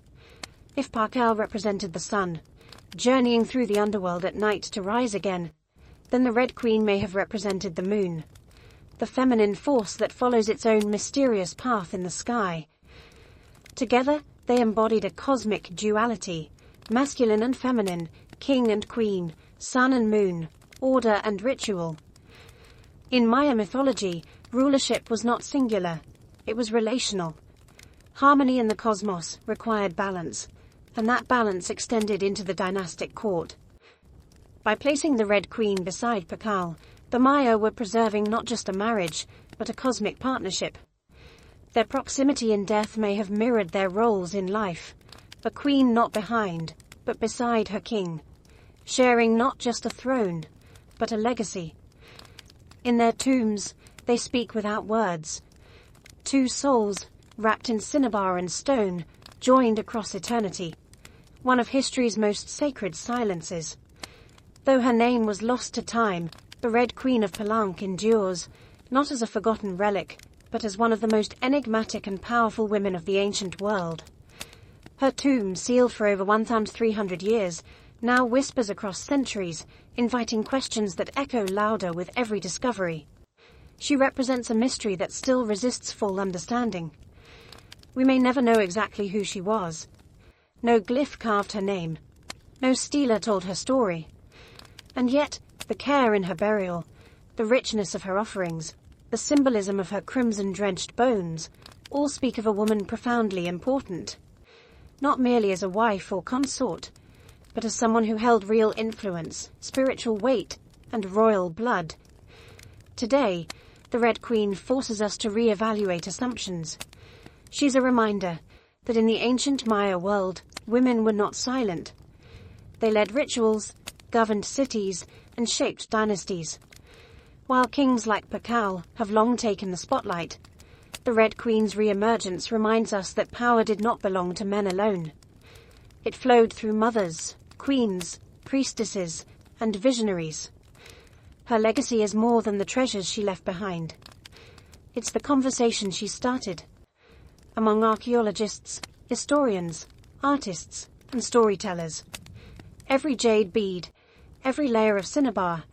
Speaker 1: If Pakal represented the sun, journeying through the underworld at night to rise again, then the Red Queen may have represented the moon, the feminine force that follows its own mysterious path in the sky. Together, they embodied a cosmic duality, masculine and feminine, king and queen, sun and moon, order and ritual. In Maya mythology, rulership was not singular, it was relational. Harmony in the cosmos required balance, and that balance extended into the dynastic court. By placing the Red Queen beside Pakal, the Maya were preserving not just a marriage, but a cosmic partnership. Their proximity in death may have mirrored their roles in life, a queen not behind, but beside her king, sharing not just a throne, but a legacy. In their tombs, they speak without words. Two souls, wrapped in cinnabar and stone, joined across eternity, one of history's most sacred silences. Though her name was lost to time, the Red Queen of Palanque endures, not as a forgotten relic, but as one of the most enigmatic and powerful women of the ancient world. Her tomb, sealed for over 1,300 years, now whispers across centuries, inviting questions that echo louder with every discovery. She represents a mystery that still resists full understanding. We may never know exactly who she was. No glyph carved her name. No stela told her story. And yet, the care in her burial, the richness of her offerings, the symbolism of her crimson-drenched bones, all speak of a woman profoundly important. Not merely as a wife or consort, but as someone who held real influence, spiritual weight, and royal blood. Today, the Red Queen forces us to re-evaluate assumptions. She's a reminder that in the ancient Maya world, women were not silent. They led rituals, governed cities, and shaped dynasties. While kings like Pakal have long taken the spotlight, the Red Queen's re-emergence reminds us that power did not belong to men alone. It flowed through mothers, queens, priestesses, and visionaries. Her legacy is more than the treasures she left behind. It's the conversation she started. Among archaeologists, historians, artists, and storytellers. Every jade bead, every layer of cinnabar,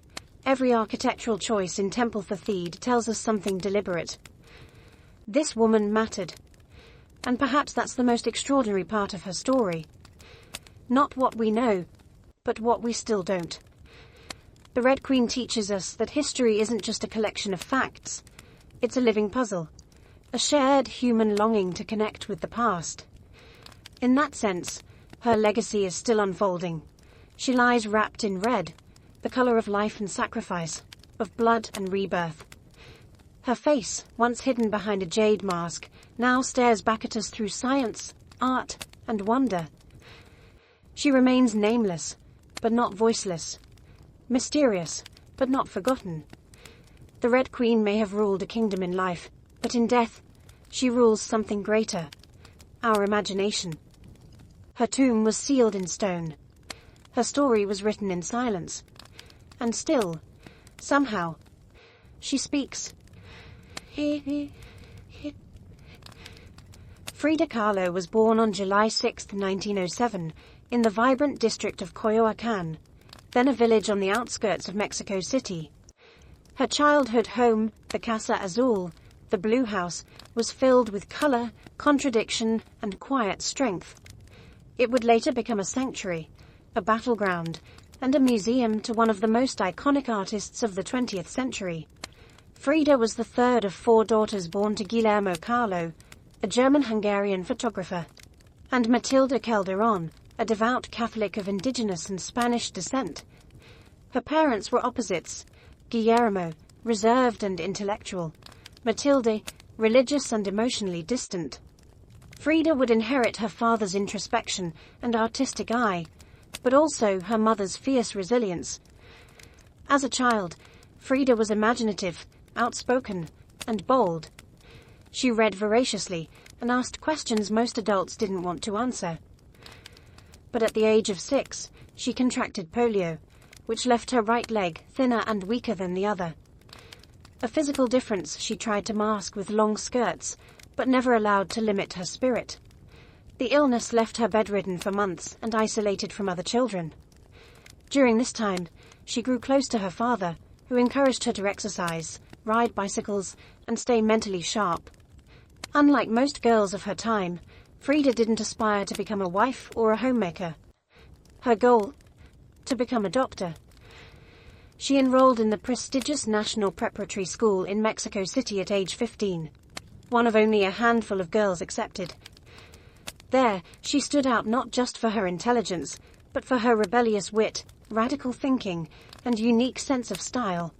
Speaker 1: every architectural choice in Temple Thethid tells us something deliberate. This woman mattered. And perhaps that's the most extraordinary part of her story. Not what we know, but what we still don't. The Red Queen teaches us that history isn't just a collection of facts. It's a living puzzle, a shared human longing to connect with the past. In that sense, her legacy is still unfolding. She lies wrapped in red, the color of life and sacrifice, of blood and rebirth. Her face, once hidden behind a jade mask, now stares back at us through science, art, and wonder. She remains nameless, but not voiceless. Mysterious, but not forgotten. The Red Queen may have ruled a kingdom in life, but in death, she rules something greater, our imagination. Her tomb was sealed in stone. Her story was written in silence. And still, somehow, she speaks. Frida Kahlo was born on July 6, 1907, in the vibrant district of Coyoacán, then a village on the outskirts of Mexico City. Her childhood home, the Casa Azul, the Blue House, was filled with color, contradiction, and quiet strength. It would later become a sanctuary, a battleground, and a museum to one of the most iconic artists of the 20th century. Frida was the third of 4 daughters born to Guillermo Kahlo, a German-Hungarian photographer, and Matilda Calderon, a devout Catholic of indigenous and Spanish descent. Her parents were opposites: Guillermo, reserved and intellectual; Matilde, religious and emotionally distant. Frida would inherit her father's introspection and artistic eye, but also her mother's fierce resilience. As a child, Frida was imaginative, outspoken, and bold. She read voraciously and asked questions most adults didn't want to answer. But at the age of 6, she contracted polio, which left her right leg thinner and weaker than the other. A physical difference she tried to mask with long skirts, but never allowed to limit her spirit. The illness left her bedridden for months and isolated from other children. During this time, she grew close to her father, who encouraged her to exercise, ride bicycles, and stay mentally sharp. Unlike most girls of her time, Frida didn't aspire to become a wife or a homemaker. Her goal? To become a doctor. She enrolled in the prestigious National Preparatory School in Mexico City at age 15, one of only a handful of girls accepted. There, she stood out not just for her intelligence, but for her rebellious wit, radical thinking, and unique sense of style.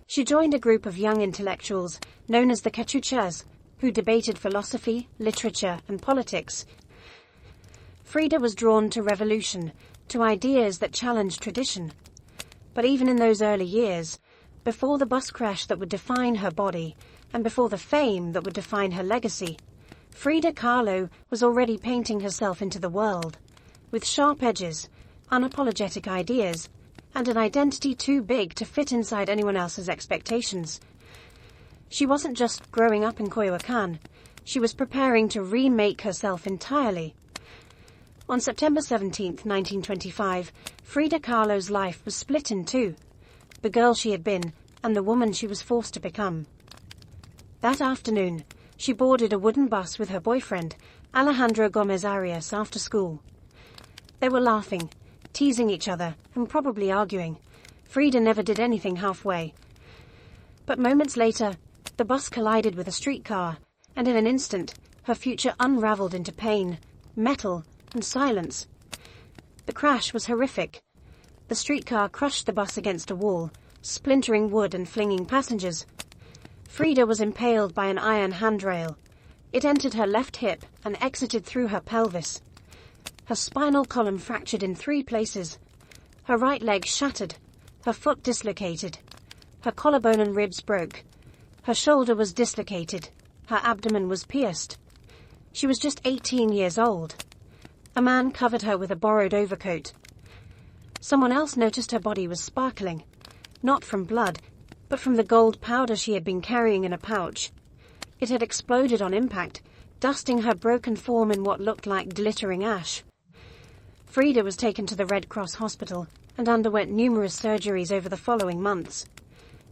Speaker 1: She joined a group of young intellectuals known as the Cachuchas, who debated philosophy, literature, and politics. Frida was drawn to revolution, to ideas that challenged tradition. But even in those early years, before the bus crash that would define her body, and before the fame that would define her legacy, Frida Kahlo was already painting herself into the world, with sharp edges, unapologetic ideas, and an identity too big to fit inside anyone else's expectations. She wasn't just growing up in Coyoacán, she was preparing to remake herself entirely. On September 17, 1925, Frida Kahlo's life was split in two: the girl she had been and the woman she was forced to become. That afternoon, she boarded a wooden bus with her boyfriend, Alejandro Gomez Arias, after school. They were laughing, teasing each other, and probably arguing. Frida never did anything halfway. But moments later, the bus collided with a streetcar, and in an instant, her future unraveled into pain, metal, and silence. The crash was horrific. The streetcar crushed the bus against a wall, splintering wood and flinging passengers. Frida was impaled by an iron handrail. It entered her left hip and exited through her pelvis. Her spinal column fractured in 3 places. Her right leg shattered. Her foot dislocated. Her collarbone and ribs broke. Her shoulder was dislocated. Her abdomen was pierced. She was just 18 years old. A man covered her with a borrowed overcoat. Someone else noticed her body was sparkling, not from blood, but from the gold powder she had been carrying in a pouch. It had exploded on impact, dusting her broken form in what looked like glittering ash. Frida was taken to the Red Cross hospital and underwent numerous surgeries over the following months.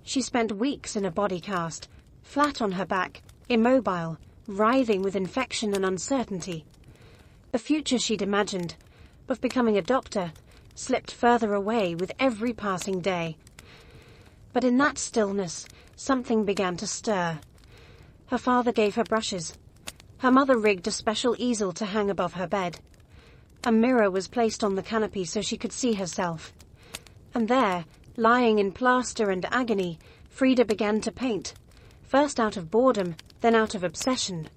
Speaker 1: She spent weeks in a body cast, flat on her back, immobile, writhing with infection and uncertainty. The future she'd imagined, of becoming a doctor, slipped further away with every passing day. But in that stillness, something began to stir. Her father gave her brushes. Her mother rigged a special easel to hang above her bed. A mirror was placed on the canopy so she could see herself. And there, lying in plaster and agony, Frida began to paint, first out of boredom, then out of obsession.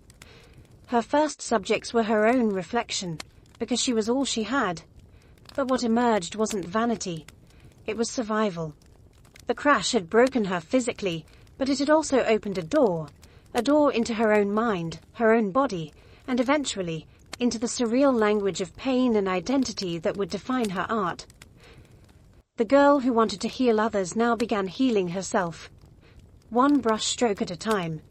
Speaker 1: Her first subjects were her own reflection, because she was all she had. But what emerged wasn't vanity. It was survival. The crash had broken her physically, but it had also opened a door into her own mind, her own body, and eventually into the surreal language of pain and identity that would define her art. The girl who wanted to heal others now began healing herself, one brush stroke at a time.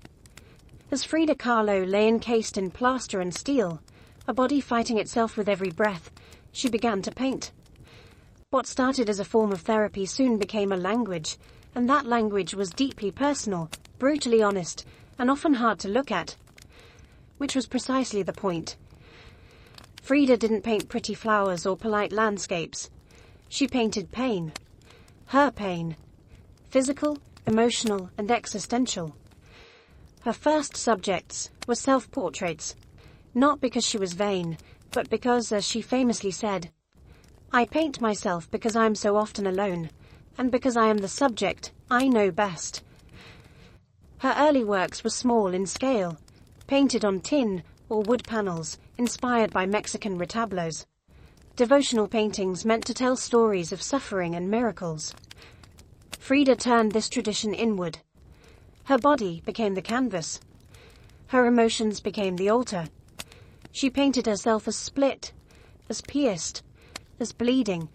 Speaker 1: As Frida Kahlo lay encased in plaster and steel, a body fighting itself with every breath, she began to paint. What started as a form of therapy soon became a language, and that language was deeply personal, brutally honest, and often hard to look at. Which was precisely the point. Frida didn't paint pretty flowers or polite landscapes. She painted pain. Her pain. Physical, emotional, and existential. Her first subjects were self-portraits, not because she was vain, but because, as she famously said, "I paint myself because I am so often alone, and because I am the subject I know best." Her early works were small in scale, painted on tin or wood panels, inspired by Mexican retablos. Devotional paintings meant to tell stories of suffering and miracles. Frida turned this tradition inward. Her body became the canvas. Her emotions became the altar. She painted herself as split, as pierced, as bleeding.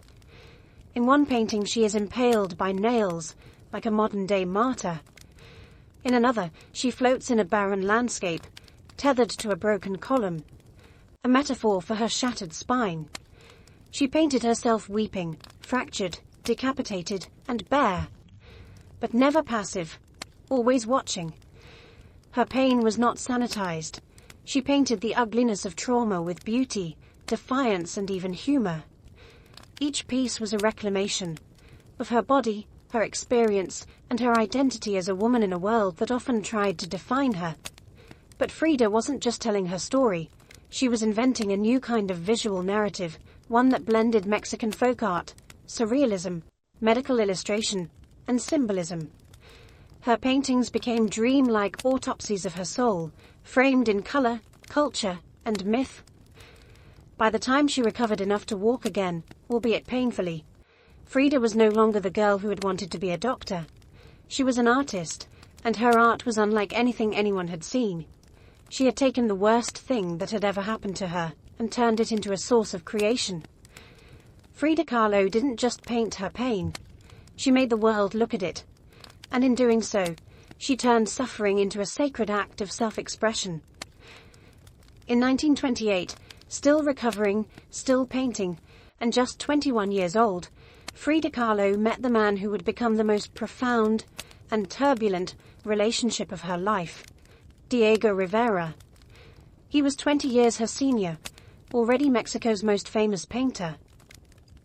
Speaker 1: In one painting she is impaled by nails, like a modern-day martyr. In another, she floats in a barren landscape, tethered to a broken column, a metaphor for her shattered spine. She painted herself weeping, fractured, decapitated, and bare, but never passive, always watching. Her pain was not sanitized. She painted the ugliness of trauma with beauty, defiance, and even humor. Each piece was a reclamation of her body, her experience, and her identity as a woman in a world that often tried to define her. But Frida wasn't just telling her story. She was inventing a new kind of visual narrative, one that blended Mexican folk art, surrealism, medical illustration, and symbolism. Her paintings became dream-like autopsies of her soul, framed in color, culture, and myth. By the time she recovered enough to walk again, albeit painfully, Frida was no longer the girl who had wanted to be a doctor. She was an artist, and her art was unlike anything anyone had seen. She had taken the worst thing that had ever happened to her and turned it into a source of creation. Frida Kahlo didn't just paint her pain. She made the world look at it. And in doing so, she turned suffering into a sacred act of self-expression. In 1928, still recovering, still painting, and just 21 years old, Frida Kahlo met the man who would become the most profound and turbulent relationship of her life, Diego Rivera. He was 20 years her senior, already Mexico's most famous painter.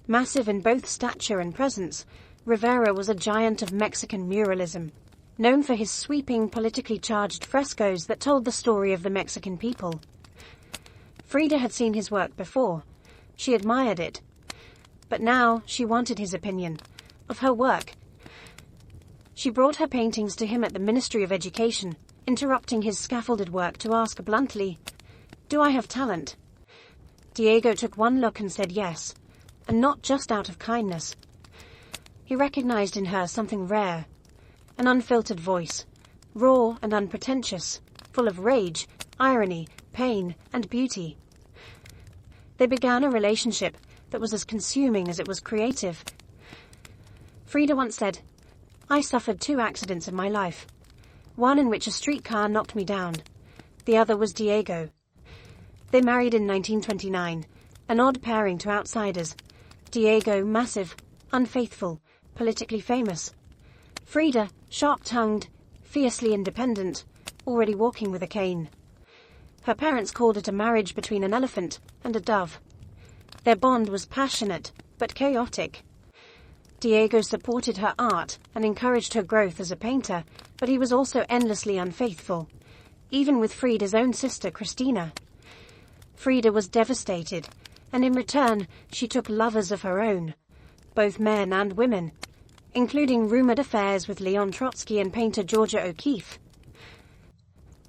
Speaker 1: Massive in both stature and presence, Rivera was a giant of Mexican muralism, known for his sweeping, politically charged frescoes that told the story of the Mexican people. Frida had seen his work before. She admired it. But now she wanted his opinion of her work. She brought her paintings to him at the Ministry of Education, interrupting his scaffolded work to ask bluntly, "Do I have talent?" Diego took one look and said yes, and not just out of kindness. He recognized in her something rare, an unfiltered voice, raw and unpretentious, full of rage, irony, pain, and beauty. They began a relationship that was as consuming as it was creative. Frida once said, "I suffered 2 accidents in my life, one in which a streetcar knocked me down. The other was Diego." They married in 1929, an odd pairing to outsiders. Diego, massive, unfaithful, politically famous. Frida, sharp-tongued, fiercely independent, already walking with a cane. Her parents called it a marriage between an elephant and a dove. Their bond was passionate, but chaotic. Diego supported her art and encouraged her growth as a painter, but he was also endlessly unfaithful, even with Frida's own sister, Cristina. Frida was devastated, and in return, she took lovers of her own, both men and women, including rumored affairs with Leon Trotsky and painter Georgia O'Keeffe.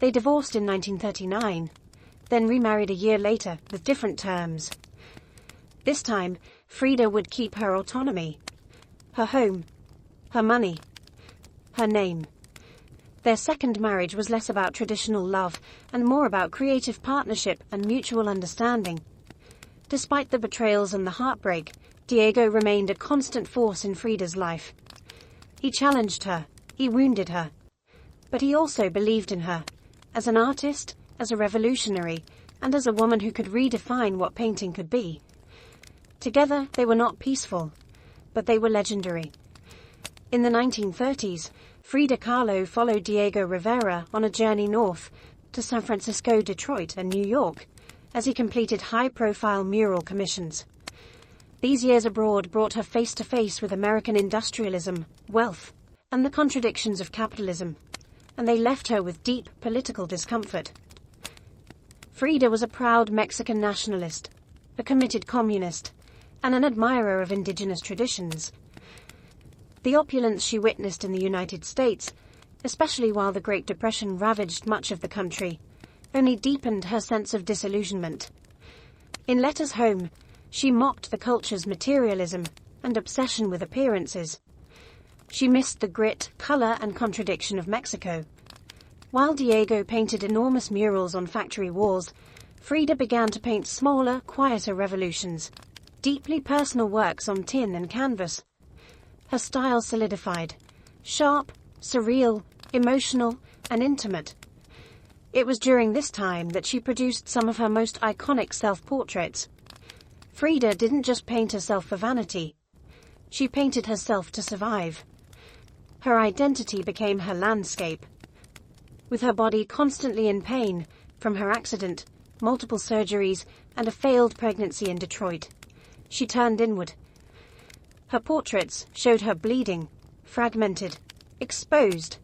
Speaker 1: They divorced in 1939, then remarried a year later with different terms. This time, Frida would keep her autonomy, her home, her money, her name. Their second marriage was less about traditional love and more about creative partnership and mutual understanding. Despite the betrayals and the heartbreak, Diego remained a constant force in Frida's life. He challenged her, he wounded her, but he also believed in her, as an artist, as a revolutionary, and as a woman who could redefine what painting could be. Together, they were not peaceful, but they were legendary. In the 1930s, Frida Kahlo followed Diego Rivera on a journey north to San Francisco, Detroit, and New York, as he completed high-profile mural commissions. These years abroad brought her face-to-face with American industrialism, wealth, and the contradictions of capitalism, and they left her with deep political discomfort. Frida was a proud Mexican nationalist, a committed communist, and an admirer of indigenous traditions. The opulence she witnessed in the United States, especially while the Great Depression ravaged much of the country, only deepened her sense of disillusionment. In letters home, she mocked the culture's materialism and obsession with appearances. She missed the grit, color, and contradiction of Mexico. While Diego painted enormous murals on factory walls, Frida began to paint smaller, quieter revolutions, deeply personal works on tin and canvas. Her style solidified, sharp, surreal, emotional, and intimate. It was during this time that she produced some of her most iconic self-portraits. Frida didn't just paint herself for vanity. She painted herself to survive. Her identity became her landscape. With her body constantly in pain from her accident, multiple surgeries, and a failed pregnancy in Detroit, she turned inward. Her portraits showed her bleeding, fragmented, exposed.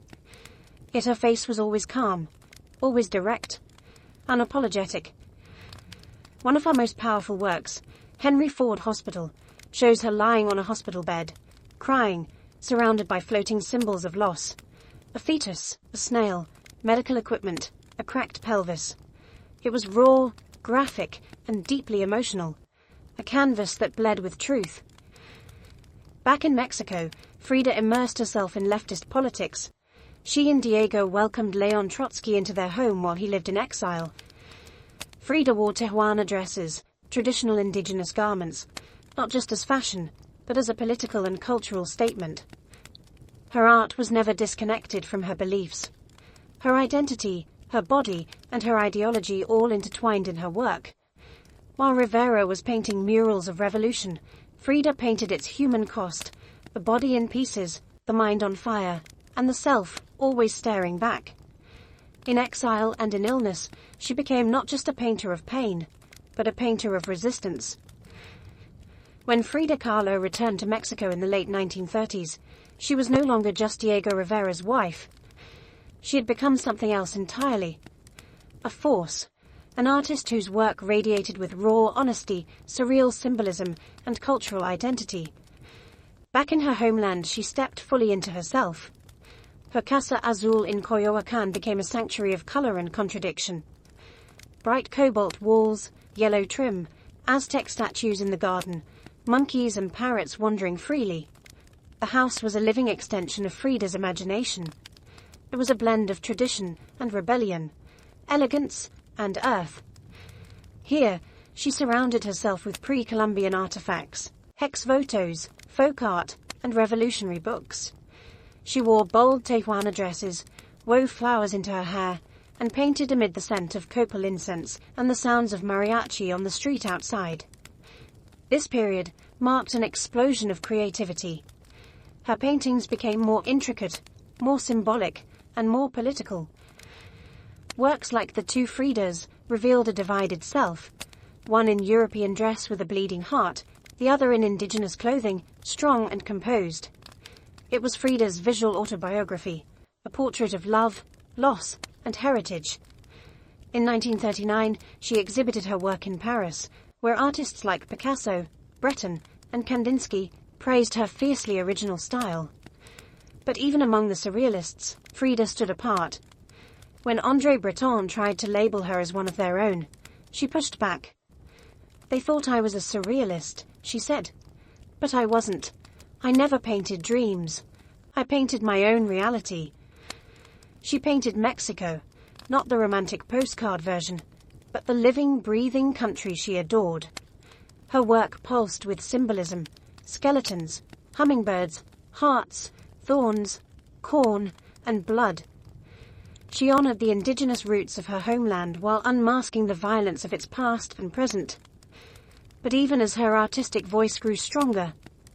Speaker 1: Yet her face was always calm, always direct, unapologetic. One of her most powerful works, Henry Ford Hospital, shows her lying on a hospital bed, crying, surrounded by floating symbols of loss. A fetus, a snail, medical equipment, a cracked pelvis. It was raw, graphic, and deeply emotional. A canvas that bled with truth. Back in Mexico, Frida immersed herself in leftist politics. She and Diego welcomed Leon Trotsky into their home while he lived in exile. Frida wore Tijuana dresses, traditional indigenous garments, not just as fashion, but as a political and cultural statement. Her art was never disconnected from her beliefs. Her identity, her body, and her ideology all intertwined in her work. While Rivera was painting murals of revolution, Frida painted its human cost, the body in pieces, the mind on fire, and the self always staring back. In exile and in illness, she became not just a painter of pain, but a painter of resistance. When Frida Kahlo returned to Mexico in the late 1930s, she was no longer just Diego Rivera's wife. She had become something else entirely. A force. An artist whose work radiated with raw honesty, surreal symbolism, and cultural identity. Back in her homeland, she stepped fully into herself. Her Casa Azul in Coyoacán became a sanctuary of color and contradiction. Bright cobalt walls, yellow trim, Aztec statues in the garden, monkeys and parrots wandering freely. The house was a living extension of Frida's imagination. It was a blend of tradition and rebellion, elegance and earth. Here, she surrounded herself with pre-Columbian artifacts, hex votos, folk art, and revolutionary books. She wore bold Tijuana dresses, wove flowers into her hair, and painted amid the scent of copal incense and the sounds of mariachi on the street outside. This period marked an explosion of creativity. Her paintings became more intricate, more symbolic, and more political. Works like The Two Fridas revealed a divided self, one in European dress with a bleeding heart, the other in indigenous clothing, strong and composed. It was Frida's visual autobiography, a portrait of love, loss, and heritage. In 1939, she exhibited her work in Paris, where artists like Picasso, Breton, and Kandinsky praised her fiercely original style. But even among the surrealists, Frida stood apart. When André Breton tried to label her as one of their own, she pushed back. "They thought I was a surrealist," she said. "But I wasn't. I never painted dreams. I painted my own reality." She painted Mexico, not the romantic postcard version, but the living, breathing country she adored. Her work pulsed with symbolism, skeletons, hummingbirds, hearts, thorns, corn, and blood. She honored the indigenous roots of her homeland while unmasking the violence of its past and present. But even as her artistic voice grew stronger,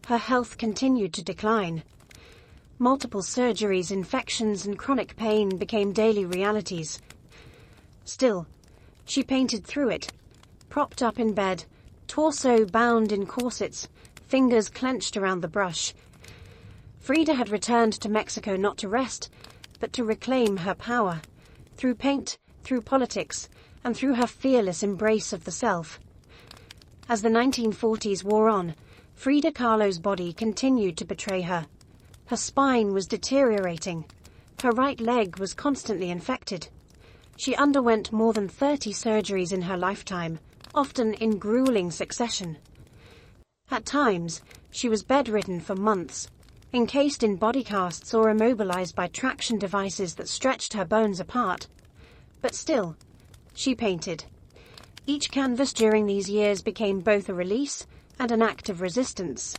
Speaker 1: her health continued to decline. Multiple surgeries, infections, and chronic pain became daily realities. Still, she painted through it, propped up in bed, torso bound in corsets, fingers clenched around the brush. Frida had returned to Mexico not to rest, but to reclaim her power, through paint, through politics, and through her fearless embrace of the self. As the 1940s wore on, Frida Kahlo's body continued to betray her. Her spine was deteriorating. Her right leg was constantly infected. She underwent more than 30 surgeries in her lifetime, often in grueling succession. At times, she was bedridden for months, encased in body casts or immobilized by traction devices that stretched her bones apart. But still, she painted. Each canvas during these years became both a release and an act of resistance.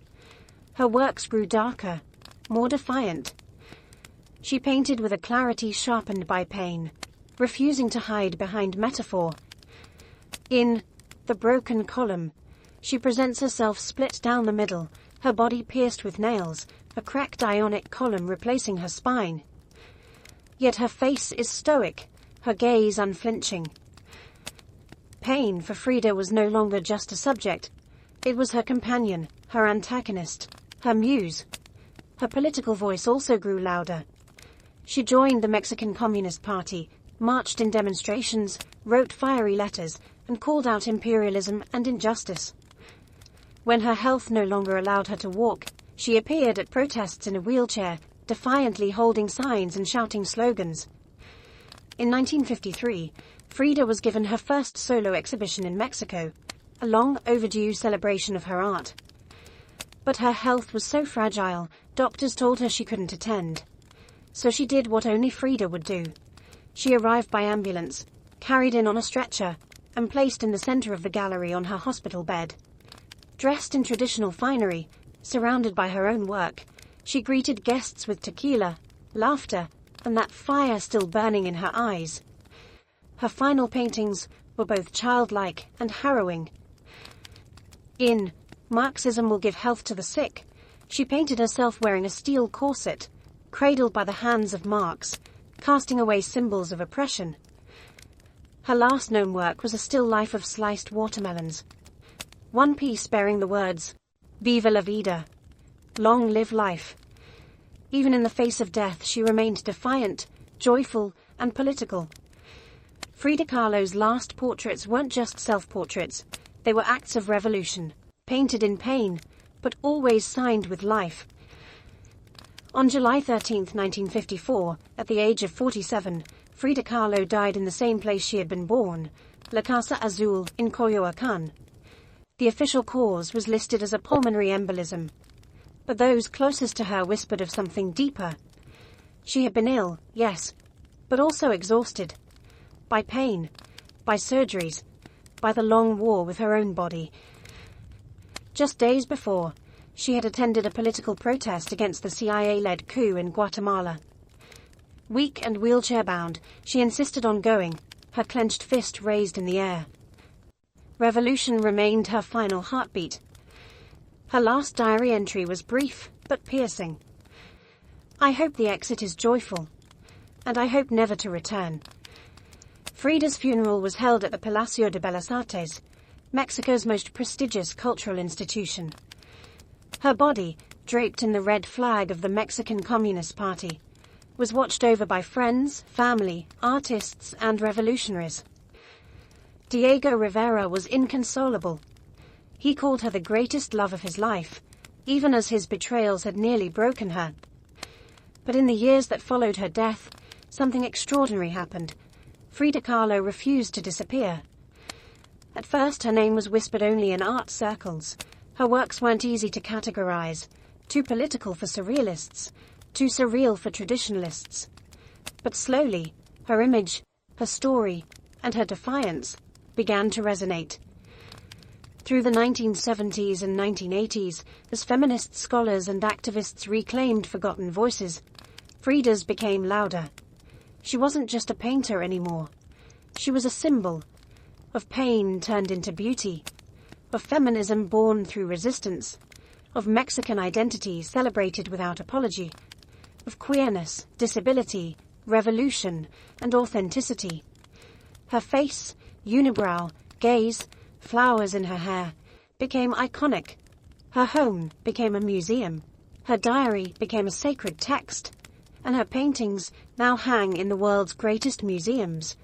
Speaker 1: Her works grew darker, more defiant. She painted with a clarity sharpened by pain, refusing to hide behind metaphor. In The Broken Column, she presents herself split down the middle, her body pierced with nails, a cracked ionic column replacing her spine. Yet her face is stoic, her gaze unflinching. Pain for Frida was no longer just a subject. It was her companion, her antagonist, her muse. Her political voice also grew louder. She joined the Mexican Communist Party, marched in demonstrations, wrote fiery letters, and called out imperialism and injustice. When her health no longer allowed her to walk, she appeared at protests in a wheelchair, defiantly holding signs and shouting slogans. In 1953, Frida was given her first solo exhibition in Mexico, a long overdue celebration of her art. But her health was so fragile, doctors told her she couldn't attend. So she did what only Frida would do. She arrived by ambulance, carried in on a stretcher, and placed in the center of the gallery on her hospital bed. Dressed in traditional finery, surrounded by her own work, she greeted guests with tequila, laughter, and that fire still burning in her eyes. Her final paintings were both childlike and harrowing. In Marxism Will Give Health to the Sick, she painted herself wearing a steel corset, cradled by the hands of Marx, casting away symbols of oppression. Her last known work was a still life of sliced watermelons. One piece bearing the words, "Viva la vida," long live life. Even in the face of death, she remained defiant, joyful, and political. Frida Kahlo's last portraits weren't just self-portraits. They were acts of revolution, painted in pain, but always signed with life. On July 13, 1954, at the age of 47, Frida Kahlo died in the same place she had been born, La Casa Azul in Coyoacán. The official cause was listed as a pulmonary embolism, but those closest to her whispered of something deeper. She had been ill, yes, but also exhausted. By pain, by surgeries, by the long war with her own body. Just days before, she had attended a political protest against the CIA-led coup in Guatemala. Weak and wheelchair-bound, she insisted on going, her clenched fist raised in the air. Revolution remained her final heartbeat. Her last diary entry was brief, but piercing. "I hope the exit is joyful, and I hope never to return." Frida's funeral was held at the Palacio de Bellas Artes, Mexico's most prestigious cultural institution. Her body, draped in the red flag of the Mexican Communist Party, was watched over by friends, family, artists, and revolutionaries. Diego Rivera was inconsolable. He called her the greatest love of his life, even as his betrayals had nearly broken her. But in the years that followed her death, something extraordinary happened. Frida Kahlo refused to disappear. At first, her name was whispered only in art circles. Her works weren't easy to categorize, too political for surrealists, too surreal for traditionalists. But slowly, her image, her story, and her defiance began to resonate. Through the 1970s and 1980s, as feminist scholars and activists reclaimed forgotten voices, Frida's became louder. She wasn't just a painter anymore. She was a symbol of pain turned into beauty, of feminism born through resistance, of Mexican identity celebrated without apology, of queerness, disability, revolution, and authenticity. Her face, unibrow, gaze, flowers in her hair, became iconic. Her home became a museum. Her diary became a sacred text, and her paintings now hang in the world's greatest museums.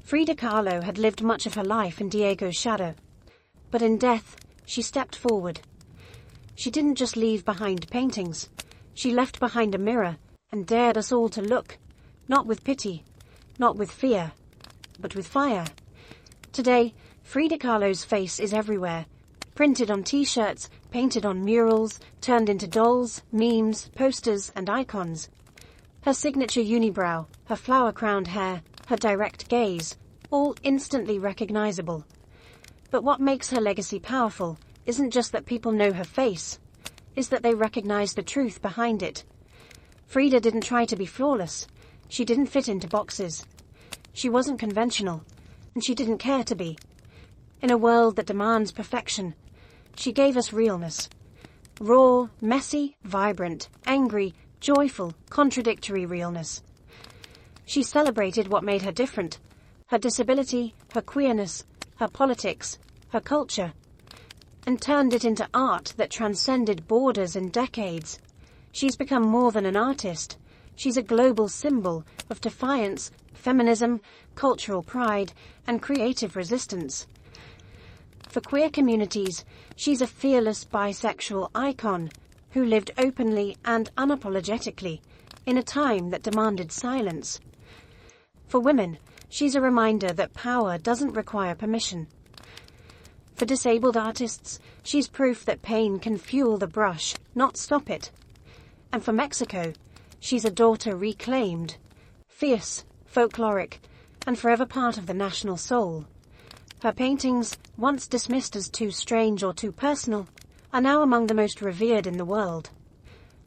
Speaker 1: Frida Kahlo had lived much of her life in Diego's shadow, but in death, she stepped forward. She didn't just leave behind paintings. She left behind a mirror and dared us all to look, not with pity, not with fear, but with fire. Today, Frida Kahlo's face is everywhere, printed on t-shirts, painted on murals, turned into dolls, memes, posters, and icons. Her signature unibrow, her flower-crowned hair, her direct gaze, all instantly recognizable. But what makes her legacy powerful isn't just that people know her face, is that they recognize the truth behind it. Frida didn't try to be flawless. She didn't fit into boxes. She wasn't conventional, and she didn't care to be. In a world that demands perfection, she gave us realness. Raw, messy, vibrant, angry, joyful, contradictory realness. She celebrated what made her different: her disability, her queerness, her politics, her culture, and turned it into art that transcended borders and decades. She's become more than an artist. She's a global symbol of defiance, feminism, cultural pride, and creative resistance. For queer communities, she's a fearless bisexual icon who lived openly and unapologetically in a time that demanded silence. For women, she's a reminder that power doesn't require permission. For disabled artists, she's proof that pain can fuel the brush, not stop it. And for Mexico, she's a daughter reclaimed, fierce, folkloric, and forever part of the national soul. Her paintings, once dismissed as too strange or too personal, are now among the most revered in the world.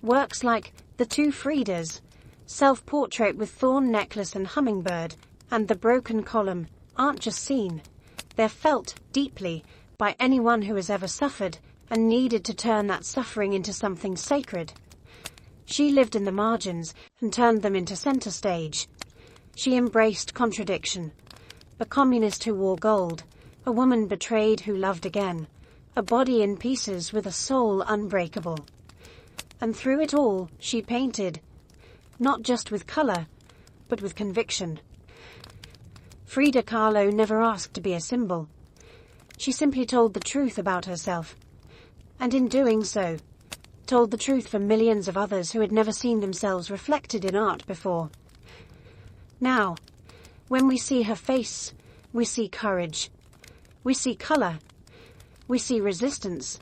Speaker 1: Works like The Two Fridas, Self-Portrait with Thorn Necklace and Hummingbird, and The Broken Column aren't just seen. They're felt deeply by anyone who has ever suffered and needed to turn that suffering into something sacred. She lived in the margins and turned them into center stage. She embraced contradiction. A communist who wore gold, a woman betrayed who loved again, a body in pieces with a soul unbreakable. And through it all, she painted, not just with color, but with conviction. Frida Kahlo never asked to be a symbol. She simply told the truth about herself, and in doing so, told the truth for millions of others who had never seen themselves reflected in art before. Now, when we see her face, we see courage, we see color, we see resistance,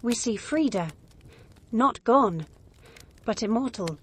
Speaker 1: we see Frida, not gone, but immortal.